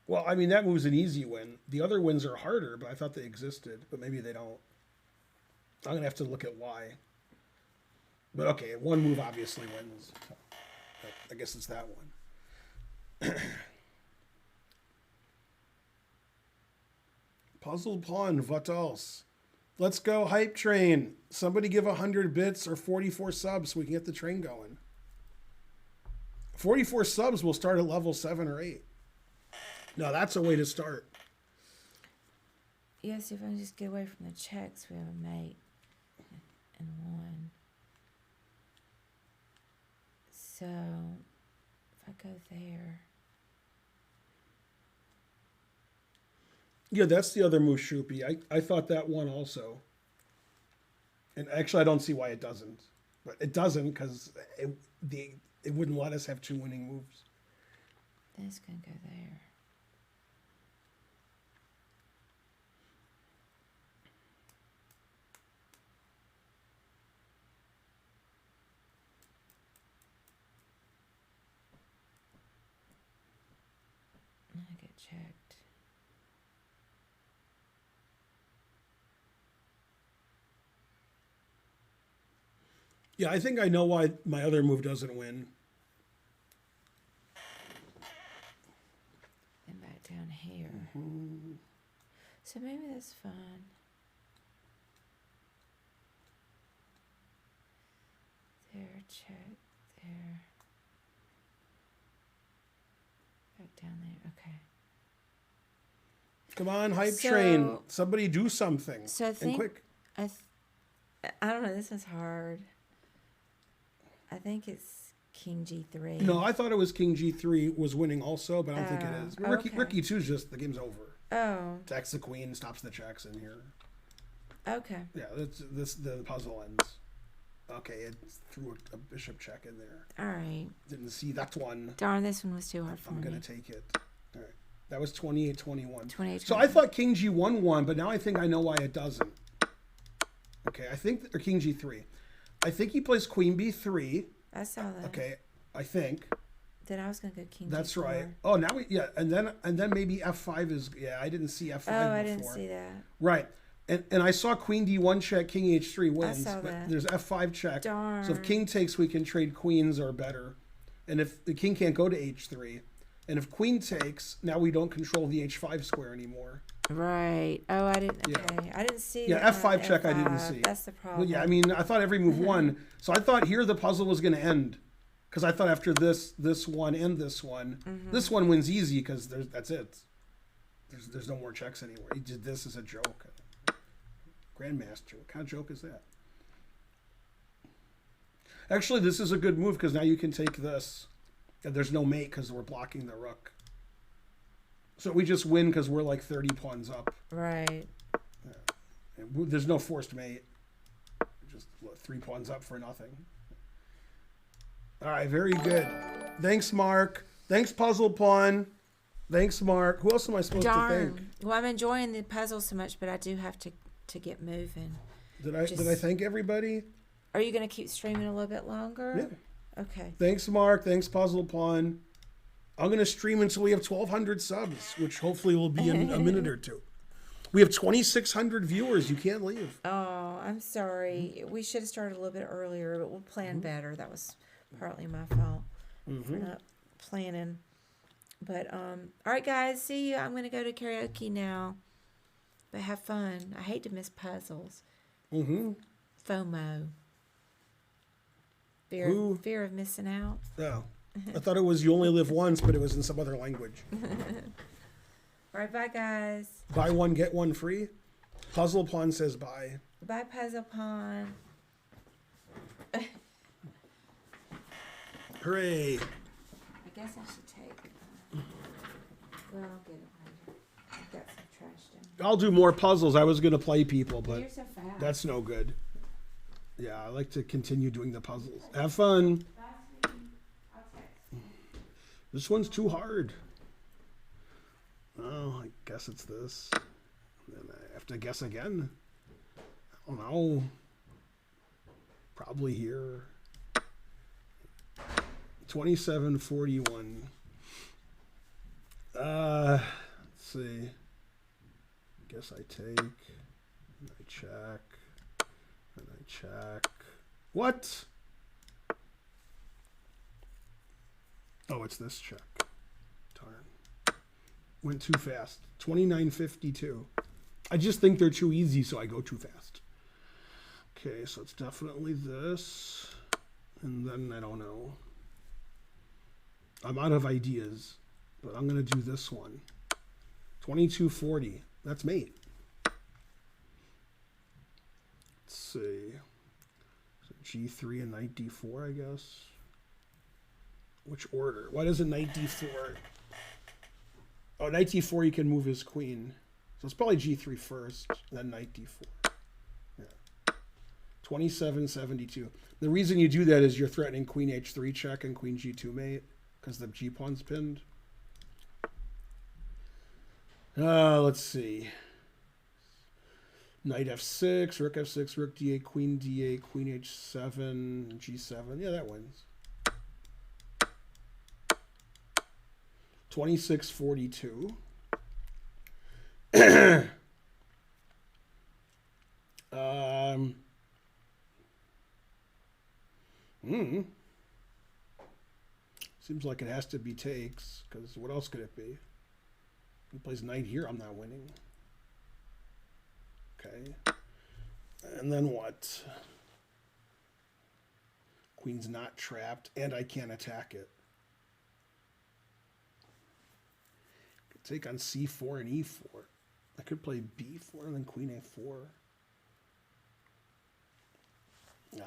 Well, I mean, that move's an easy win. The other wins are harder, but I thought they existed, but maybe they don't. I'm going to have to look at why. But okay, 1 move obviously wins. So I guess it's that one. Puzzle pawn, what else? Let's go, hype train. Somebody give 100 bits or 44 subs so we can get the train going. 44 subs will start at level 7 or 8. No, that's a way to start. Yes, if I can just get away from the checks, we have a mate and 1. So, if I go there. Yeah, that's the other move, Shoopy. I thought that one also. And actually, I don't see why it doesn't. But it doesn't because it wouldn't let us have 2 winning moves. Then it's going to go there. I get checked. Yeah, I think I know why my other move doesn't win. And back down here. So maybe that's fine. There, check, there. Back down there, okay. Come on, hype So- train. Somebody do something. So I and think quick. I don't know, this one's hard. I think it's King G3. No, I thought it was King G3 was winning also, but I don't think it is. Oh, okay. Ricky 2 is just, the game's over. Oh, Attacks the queen, stops the checks in here. okay. Yeah, the puzzle ends. Okay, it threw a bishop check in there. All right. Didn't see that one. Darn, this one was too hard for I'm me. going to take it. All right. That was 28-21. 28. So I thought King G1 won, but now I think I know why it doesn't. Okay, or King G3. I think he plays Queen B3. I saw that. Okay, I think. Then I was gonna go King That's G4. right. Oh, now and then maybe F5 is, I didn't see F5 before. Oh, I didn't see that. Right. And I saw Queen D1 check, King H3 wins. saw but that. there's F5 check. Darn. So if King takes, we can trade queens or better. And if the King can't go to H3, and if Queen takes, now we don't control the H5 square anymore. Right. Oh, I didn't. Yeah. Okay, I didn't see. Yeah, that F5 check I didn't F5. see. That's the problem. Well, yeah, I mean, I thought every move won. So I thought here the puzzle was going to end. Because I thought after this one, and this one wins easy because that's it. There's no more checks anymore. He did this as a joke. Grandmaster, what kind of joke is that? Actually, this is a good move because now you can take this. And there's no mate because we're blocking the rook. So we just win because we're like 30 pawns up. Right. And there's no forced mate. Just 3 pawns up for nothing. All right, very good. Thanks, Mark. Thanks, Puzzle Pawn. Thanks, Mark. Who else am I supposed to thank? Darn. Well, I'm enjoying the puzzle so much, but I do have to get moving. Did I thank everybody? Are you going to keep streaming a little bit longer? Yeah. Okay. Thanks, Mark. Thanks, Puzzle Pawn. I'm going to stream until we have 1,200 subs, which hopefully will be in a minute or two. We have 2,600 viewers. You can't leave. Oh, I'm sorry. We should have started a little bit earlier, but we'll plan better. That was partly my fault for not planning. But all right, guys. See you. I'm going to go to karaoke now. But have fun. I hate to miss puzzles. FOMO. Fear of missing out. Oh. I thought it was you only live once, but it was in some other language. All right, bye, guys. Buy one, get one free? Puzzle Pawn says bye. Bye, Puzzle Pawn. Hooray. I guess I should take. Well, I'll get it later. I've got some trash down. I'll do more puzzles. I was going to play people, but You're so fast. that's no good. Yeah, I like to continue doing the puzzles. Have fun. Bye, sweetie. I'll text. This one's too hard. Oh, I guess it's this. Then I have to guess again. I don't know. Probably here. 2741. Let's see. Guess I take. And I check. And I check. What? Oh, it's this check. Darn. Went too fast. 2952. I just think they're too easy, so I go too fast. Okay, so it's definitely this. And then I don't know. I'm out of ideas, but I'm going to do this one. 2240. That's mate. Let's see. So G3 and knight D4, I guess. Which order? Why doesn't knight D4? Oh, knight D4, you can move his queen. So it's probably G3 first, then knight D4. Yeah. 2772. The reason you do that is you're threatening queen H3 check and queen G2 mate, because the G pawn's pinned. Let's see. Knight F6, Rook F6, Rook D8, Queen D8, Queen H7, G7. Yeah, that wins. 2642. Seems like it has to be takes, because what else could it be? He plays knight here, I'm not winning. Okay. And then what? Queen's not trapped, and I can't attack it. Could take on C4 and E4. I could play B4 and then Queen A4.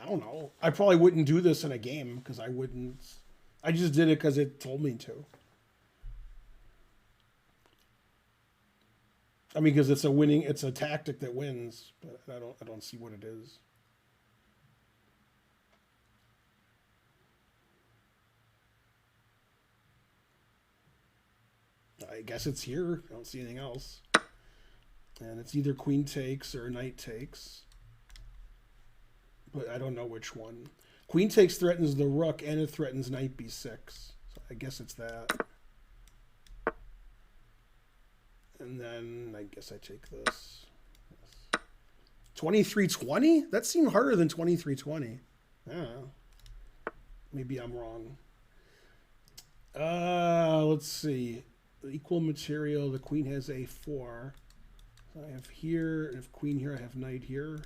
I don't know. I probably wouldn't do this in a game, because I wouldn't. I just did it because it told me to. I mean, because it's a tactic that wins, but I don't see what it is. I guess it's here. I don't see anything else. And it's either queen takes or knight takes. But I don't know which one. Queen takes threatens the rook, and it threatens knight b6. So I guess it's that. And then I guess I take this. 2320? That seemed harder than 2320. Yeah. Maybe I'm wrong. Let's see. Equal material. The queen has a4. So I have here. If queen here, I have knight here.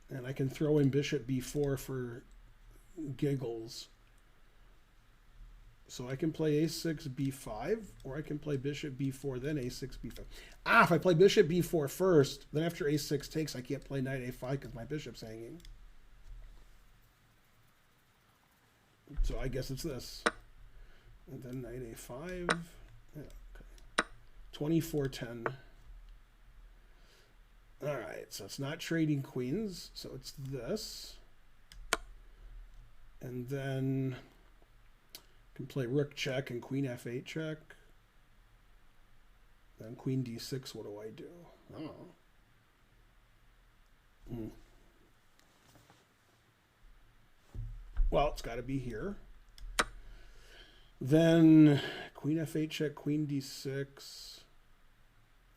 And I can throw in bishop b4 for giggles. So I can play a6, b5, or I can play bishop b4, then a6, b5. Ah, if I play bishop b4 first, then after a6 takes, I can't play knight a5 because my bishop's hanging. So I guess it's this. And then knight a5. Yeah, okay. 2410. All right, so it's not trading queens, so it's this. And then I can play rook check and queen f8 check. Then queen d6, what do I do? Oh. Well, it's got to be here. Then queen f8 check, queen d6.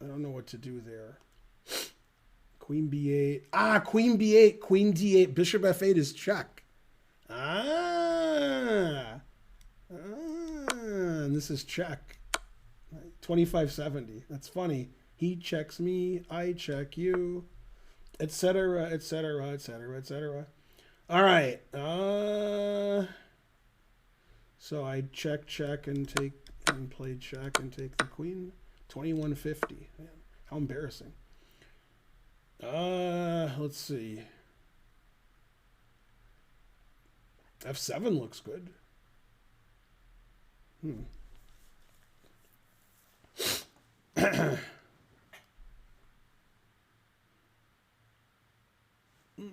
I don't know what to do there. Queen b8. Ah, queen b8, queen d8, bishop f8 is check. And this is check. 2570. That's funny. He checks me, I check you, etc., etc., etc., etc. All right. So I check, check, and take and play check and take the queen. 2150. Man, how embarrassing. Let's see. F7 looks good. I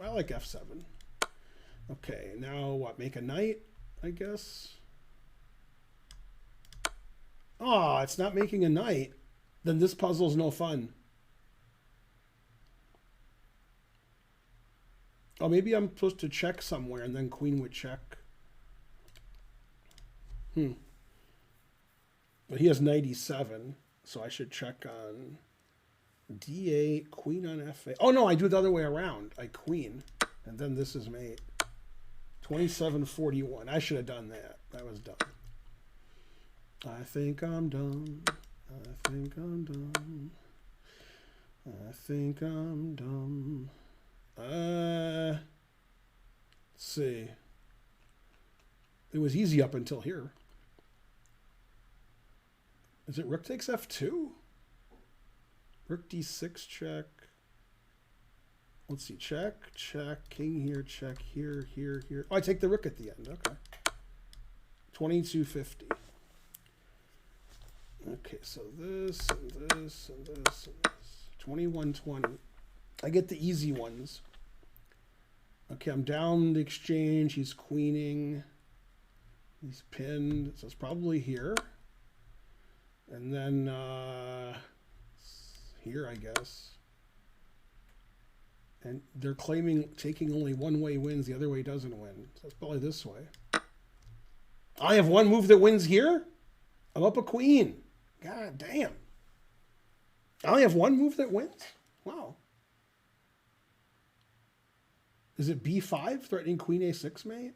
like F7. Okay, now what? Make a knight, I guess. Oh, it's not making a knight. Then this puzzle's no fun. Oh, maybe I'm supposed to check somewhere and then queen would check. But he has knight e7, so I should check on d8, queen on f8. Oh no, I do it the other way around. I queen, and then this is mate. 27-41. I should have done that. That was dumb. I think I'm dumb. I think I'm dumb. I think I'm dumb. Let's see. It was easy up until here. Is it rook takes f2? Rook d6 check. Let's see. Check, check, king here, check here, here, here. Oh, I take the rook at the end. Okay. 2250. Okay, so this and this and this and this. 2120. I get the easy ones. Okay, I'm down the exchange. He's queening. He's pinned. So it's probably here. And then here, I guess. And they're claiming taking only one way wins, the other way doesn't win. So it's probably this way. I have one move that wins here? I'm up a queen. God damn. I only have one move that wins? Wow. Is it b5 threatening queen a6 mate?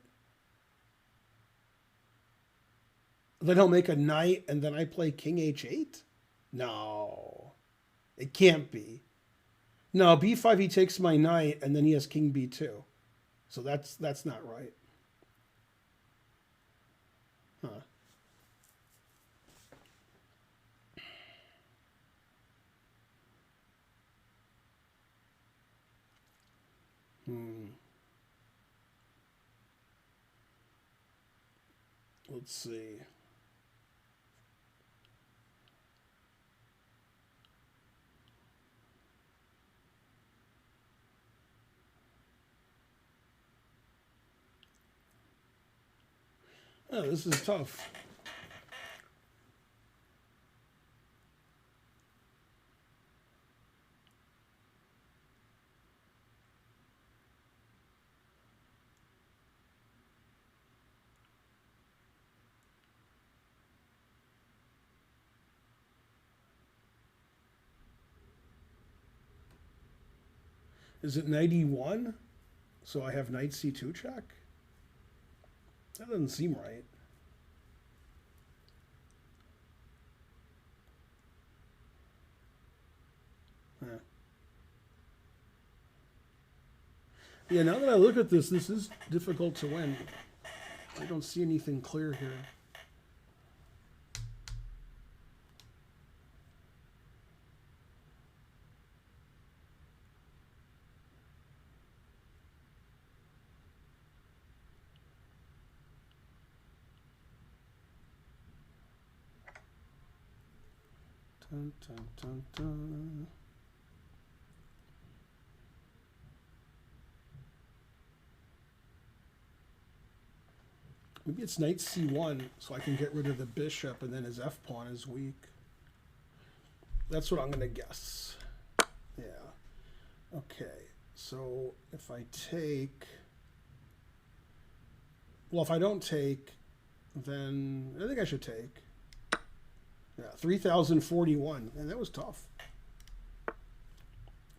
Then he'll make a knight and then I play king h8? No. It can't be. No, b5 he takes my knight and then he has king b2. So that's not right. Huh. Let's see. Oh, this is tough. Is it knight e1? So I have knight c2 check? That doesn't seem right. Huh. Yeah, now that I look at this is difficult to win. I don't see anything clear here. Dun, dun, dun, dun. Maybe it's knight c1, so I can get rid of the bishop, and then his f-pawn is weak. That's what I'm going to guess. Yeah. Okay, so if I take... Well, if I don't take, then I think I should take. Yeah, 3041, and that was tough.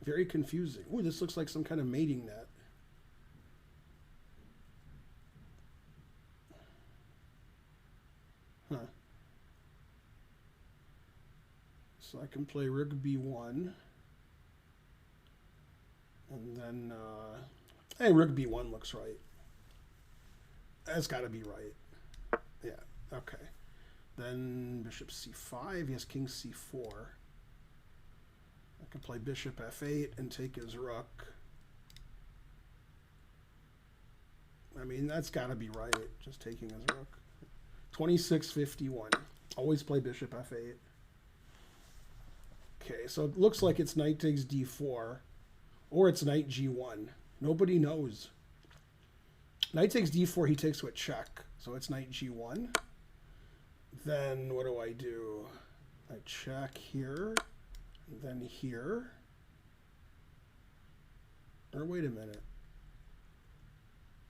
Very confusing. Ooh, this looks like some kind of mating net. Huh. So I can play rook b1. And then, hey, rook b1 looks right. That's got to be right. Yeah, okay. Then bishop c5, he has king c4. I can play bishop f8 and take his rook. I mean, that's got to be right, just taking his rook. 26-51. Always play bishop f8. Okay, so it looks like it's knight takes d4, or it's knight g1. Nobody knows. Knight takes d4, he takes with check. So it's knight g1. Then what do? I check here, then here. Or wait a minute.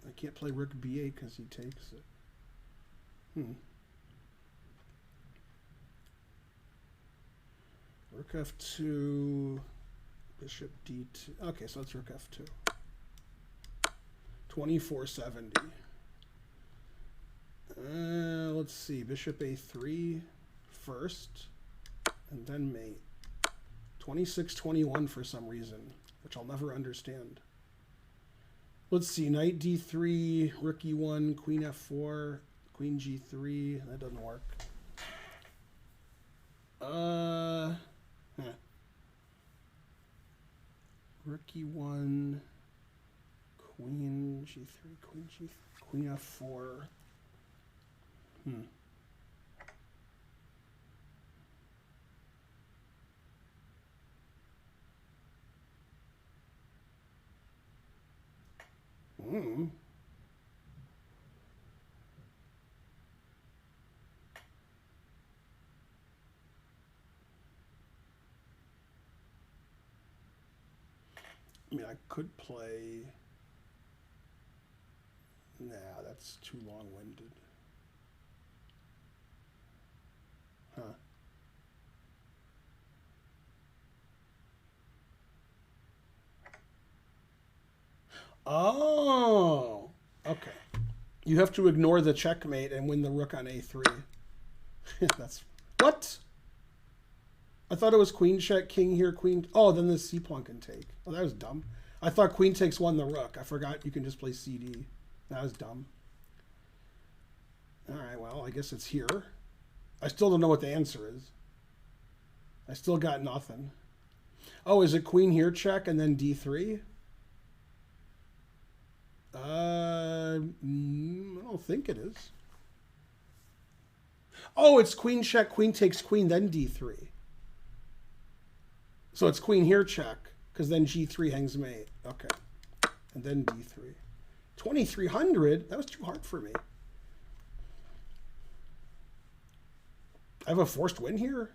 I can't play rook b8 because he takes it. Rook f2, bishop d2. Okay, so it's rook f2. 2470. Let's see, bishop a3 first, and then mate. 2621 for some reason, which I'll never understand. Let's see, knight d3, rook e1, queen f4, queen g3. That doesn't work. Rook e1, queen g3, queen g3, queen f4. I mean, I could play... Nah, that's too long-winded. Huh. Oh, okay. You have to ignore the checkmate and win the rook on a3. That's... What? I thought it was queen check, king here, queen... Oh, then the c-pawn can take. Oh, that was dumb. I thought queen takes won the rook. I forgot you can just play cd. That was dumb. All right, well, I guess it's here. I still don't know what the answer is. I still got nothing. Oh, is it queen here check and then d3? I don't think it is. Oh, it's queen check, queen takes queen, then d3. So it's queen here check, because then g3 hangs mate. Okay. And then d3. 2300? That was too hard for me. I have a forced win here?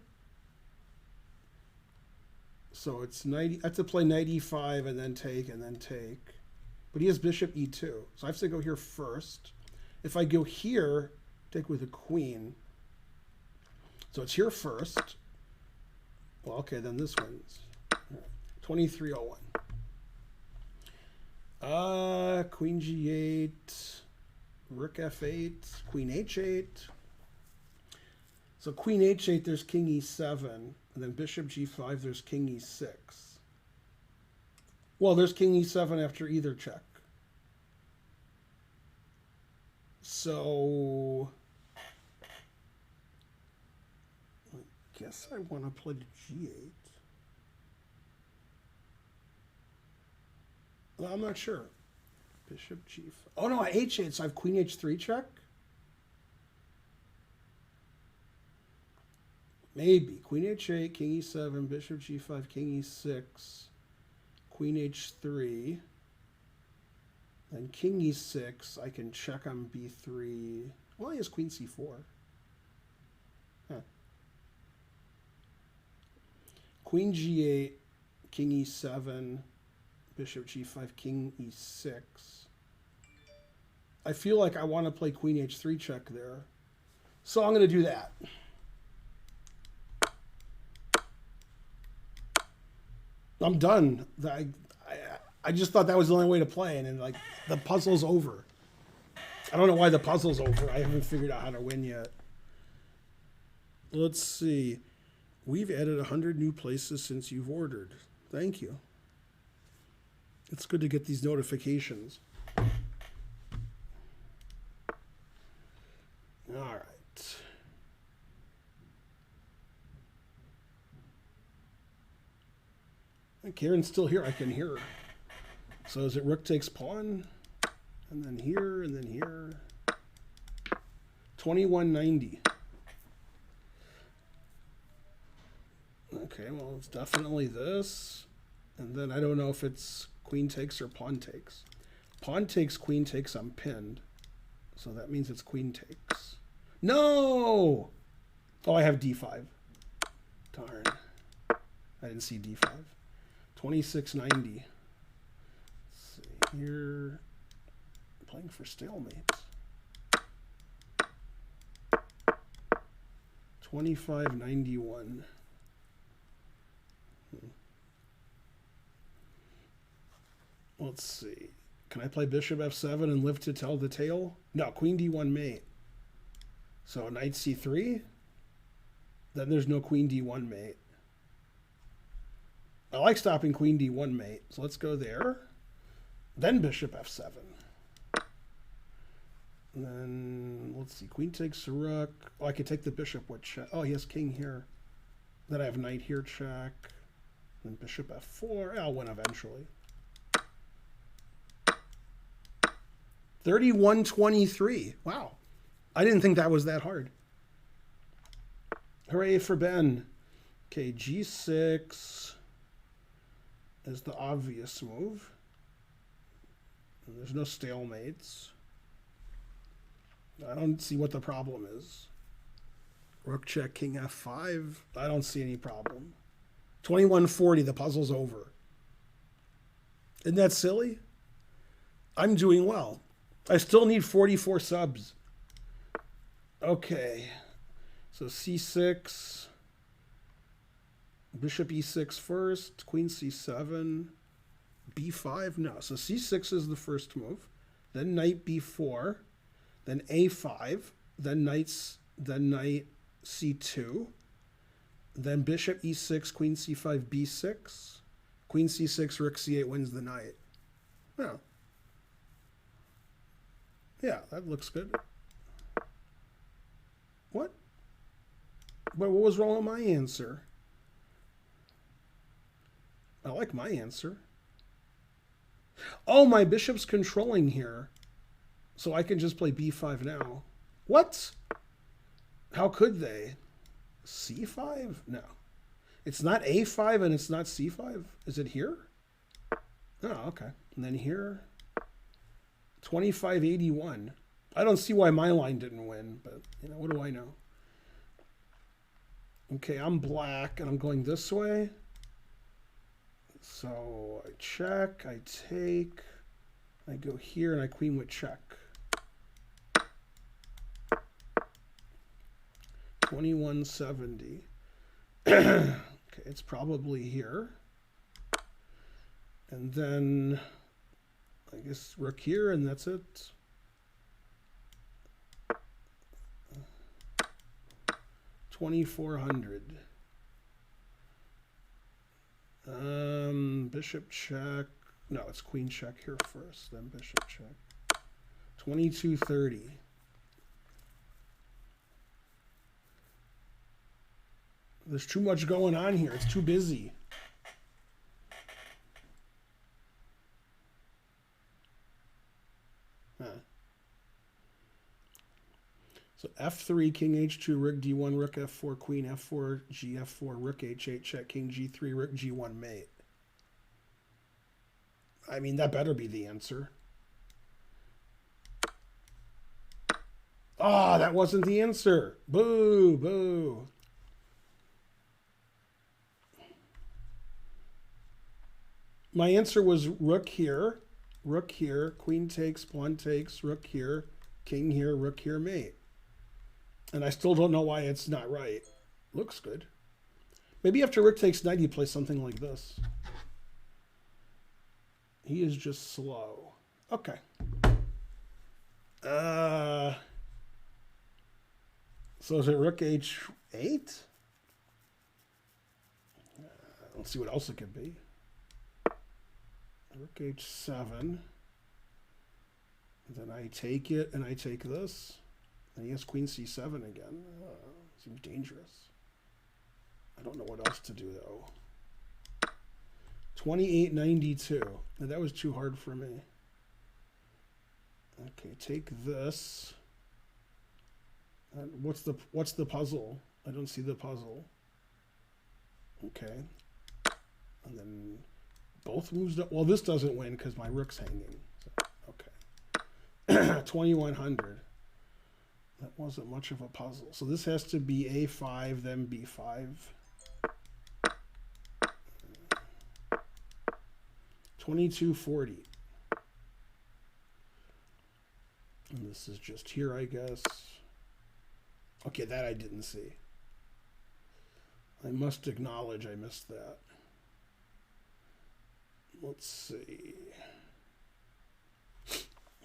So it's knight... I have to play knight e5 and then take and then take. But he has bishop e2. So I have to go here first. If I go here, take with a queen. So it's here first. Well, okay, then this wins. 2301. Queen g8, rook f8, queen h8. So queen h8, there's king e7, and then bishop g5, there's king e6. Well, there's king e7 after either check. So I guess I want to play g8. Well, I'm not sure. Bishop g5. Oh no, I h8, so I have queen h3 check? Maybe. Queen h8, king e7, bishop g5, king e6, queen h3, then king e6. I can check on b3. Well, he has queen c4. Huh. Queen g8, king e7, bishop g5, king e6. I feel like I want to play queen h3 check there. So I'm going to do that. I'm done. I just thought that was the only way to play, and then like the puzzle's over. I don't know why the puzzle's over. I haven't figured out how to win yet. Let's see. We've added 100 new places since you've ordered. Thank you. It's good to get these notifications. All right. Karen's still here. I can hear her. So is it rook takes pawn? And then here, and then here. 2190. Okay, well, it's definitely this. And then I don't know if it's queen takes or pawn takes. Pawn takes, queen takes, I'm pinned. So that means it's queen takes. No! Oh, I have d5. Darn. I didn't see d5. 2690. Let's see here. I'm playing for stalemate. 2591. Let's see. Can I play bishop f7 and live to tell the tale? No, queen d1 mate. So knight c3? Then there's no queen d1 mate. I like stopping queen d1 mate. So let's go there. Then bishop f7. And then, let's see. Queen takes rook. Oh, I could take the bishop with check. Oh, he has king here. Then I have knight here check. Then bishop f4. I'll win eventually. 31-23. Wow. I didn't think that was that hard. Hooray for Ben. Okay, g6 is the obvious move. And there's no stalemates. I don't see what the problem is. Rook check, king f5. I don't see any problem. 21-40, the puzzle's over. Isn't that silly? I'm doing well. I still need 44 subs. Okay. So c6. Bishop e6 first. Queen c7. b5. No. So c6 is the first move. Then knight b4. Then a5. Then knight c2. Then bishop e6. Queen c5. b6. Queen c6. Rook c8 wins the knight. Oh. Yeah, that looks good. What? But what was wrong with my answer? I like my answer. Oh, my bishop's controlling here. So I can just play b5 now. What? How could they? c5? No. It's not a5 and it's not c5. Is it here? Oh, okay. And then here. 25-81. I don't see why my line didn't win, but, you know, what do I know? Okay, I'm black, and I'm going this way. So I check, I take, I go here, and I queen with check. 2170. Okay, it's probably here. And then I guess rook here, and that's it. $2,400. Bishop check. No, it's queen check here first, then bishop check. 2230. There's too much going on here. It's too busy. So f3, king h2, rook d1, rook f4, queen f4, gf4, rook h8, check, king g3, rook g1 mate. I mean, that better be the answer. Ah, that wasn't the answer. Boo, boo. My answer was rook here, queen takes, pawn takes, rook here, king here, rook here, mate. And I still don't know why it's not right. Looks good. Maybe after rook takes knight, you play something like this. He is just slow. Okay. So is it rook h8? Let's see what else it could be. Rook h7. Then I take it, and I take this. And he has queen c7 again. Seems dangerous. I don't know what else to do, though. 2892. That was too hard for me. Okay, take this. What's the puzzle? I don't see the puzzle. Okay. And then both moves. Well, this doesn't win because my rook's hanging. So, okay. 2100. That wasn't much of a puzzle. So this has to be A5, then B5. 2240. And this is just here, I guess. Okay, that I didn't see. I must acknowledge I missed that. Let's see.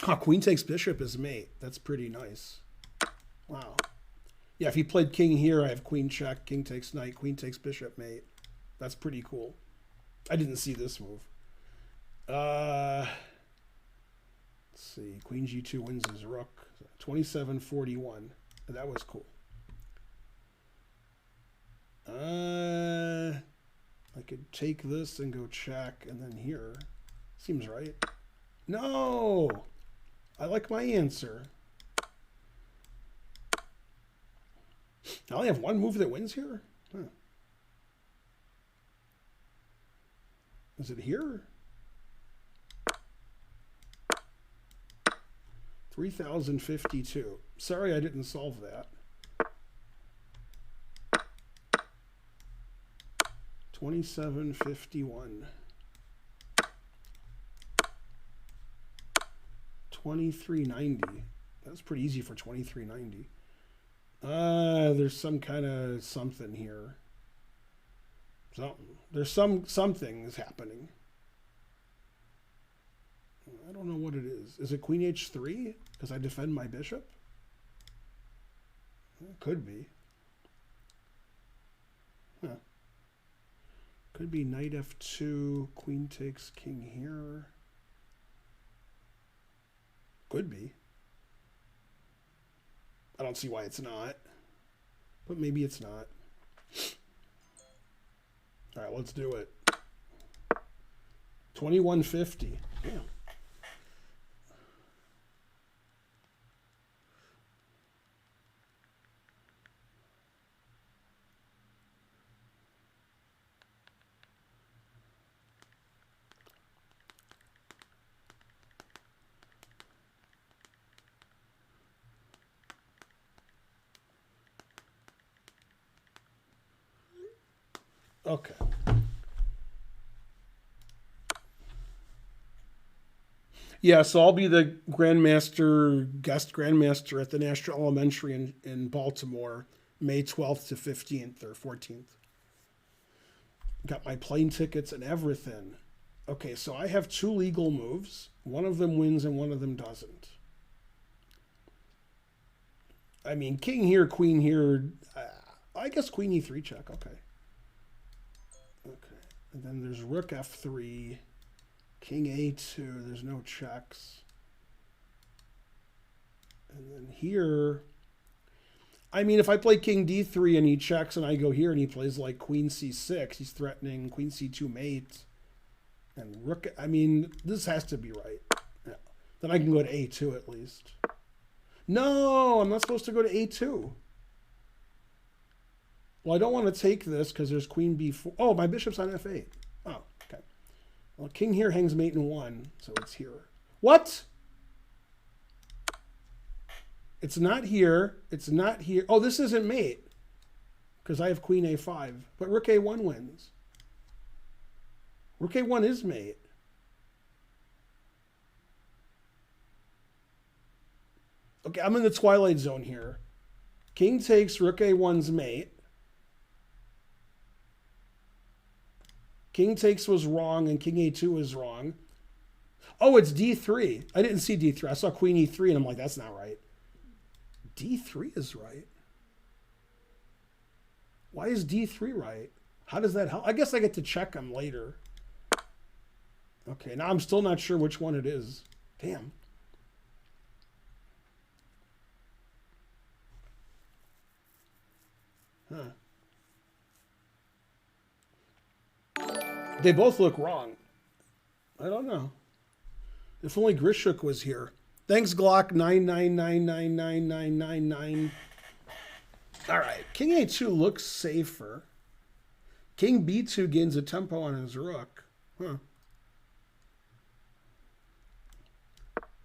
Oh, queen takes bishop as mate. That's pretty nice. Wow. Yeah, if he played king here, I have queen check, king takes knight, queen takes bishop mate. That's pretty cool. I didn't see this move. Let's see. Queen g2 wins his rook. 2741. That was cool. I could take this and go check, and then here. Seems right. No! I like my answer. I only have one move that wins here? Huh. Is it here? 3052. Sorry I didn't solve that. 2751. 2390. That's pretty easy for 2390. There's some kind of something here. There's something is happening. I don't know what it is. Is it queen h3? Because I defend my bishop? It could be. Huh. Could be knight f2, queen takes king here. Could be. I don't see why it's not. But maybe it's not. All right, let's do it. 2150. Damn. Okay. Yeah, so I'll be the guest grandmaster at the National Elementary in Baltimore, May 12th to 15th or 14th. Got my plane tickets and everything. Okay, so I have two legal moves. One of them wins and one of them doesn't. I mean, king here, queen here. I guess queen e3 check. Okay. Okay. And then there's rook f3. King a2, there's no checks. And then here, I mean, if I play king d3 and he checks and I go here and he plays like queen c6, he's threatening queen c2 mate. And rook, I mean, this has to be right. Yeah. Then I can go to a2 at least. No, I'm not supposed to go to a2. Well, I don't want to take this because there's queen b4. Oh, my bishop's on f8. Oh, okay. Well, king here hangs mate in 1, so it's here. What? It's not here. It's not here. Oh, this isn't mate because I have queen a5. But rook a1 wins. Rook a1 is mate. Okay, I'm in the twilight zone here. King takes rook a1's mate. King takes was wrong and king a2 was wrong. Oh, it's d3. I didn't see d3. I saw queen e3 and I'm like, that's not right. d3 is right. Why is d3 right? How does that help? I guess I get to check them later. Okay, now I'm still not sure which one it is. Damn. Huh. They both look wrong. I don't know. If only Grishuk was here. Thanks, Glock 999999999. All right, King A2 looks safer. King B2 gains a tempo on his rook. Huh.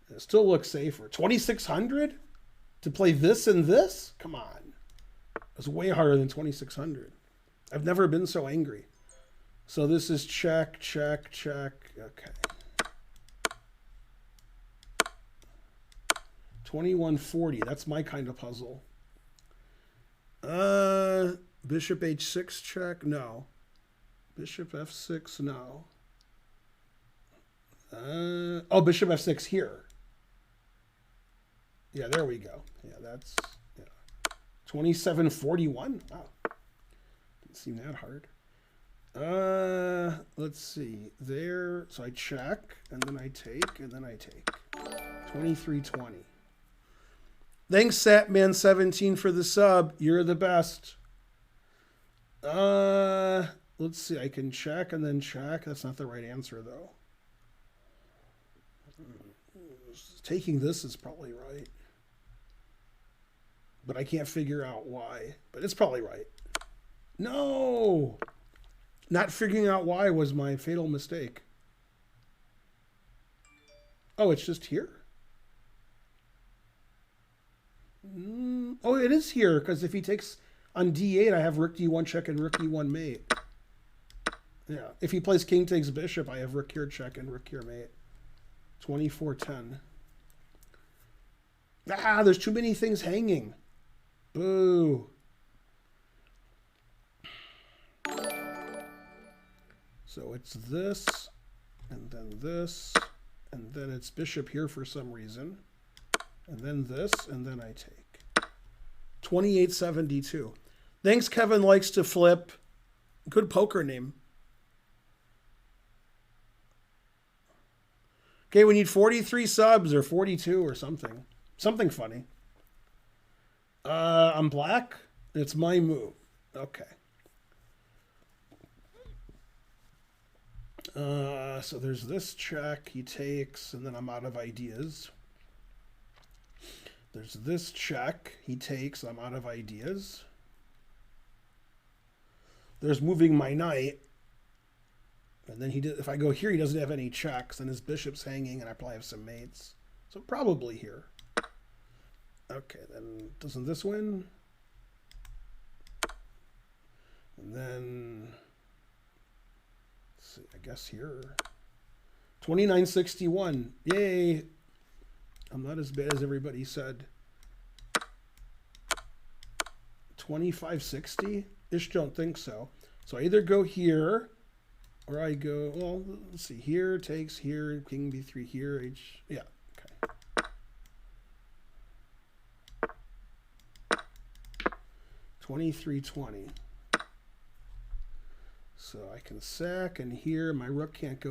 It still looks safer. 2,600 to play this and this? Come on. It's way harder than 2,600. I've never been so angry. So this is check, check, check. Okay. 2140. That's my kind of puzzle. Bishop H6 check. No. Bishop F6. No. Oh, Bishop F6 here. Yeah, there we go. Yeah, that's 2741. Wow. Didn't seem that hard. Let's see. There. So I check, and then I take, and then I take. 2320. Thanks, Satman17 for the sub. You're the best. Let's see. I can check and then check. That's not the right answer, though. Taking this is probably right. But I can't figure out why. But it's probably right. No! Not figuring out why was my fatal mistake. Oh, it's just here? Oh, it is here, because if he takes on d8, I have rook d1 check and rook e1 mate. Yeah, if he plays king takes bishop, I have rook here check and rook here mate. 2410. Ah, there's too many things hanging. Boo. So it's this, and then it's bishop here for some reason. And then this, and then I take. 2872. Thanks, Kevin likes to flip. Good poker name. Okay, we need 43 subs or 42 or something. Something funny. I'm black. It's my move. Okay. So there's this check. He takes, and then I'm out of ideas. There's this check. He takes. I'm out of ideas. There's moving my knight. And then if I go here, he doesn't have any checks. And his bishop's hanging, and I probably have some mates. So probably here. Okay, then doesn't this win? And then, let's see, I guess here. 2961. Yay. I'm not as bad as everybody said. 2560? Ish don't think so. So I either go here, or I go, well, let's see, here, takes here, king b3 here, h, yeah, okay. 2320. So I can sack, and here, my rook can't go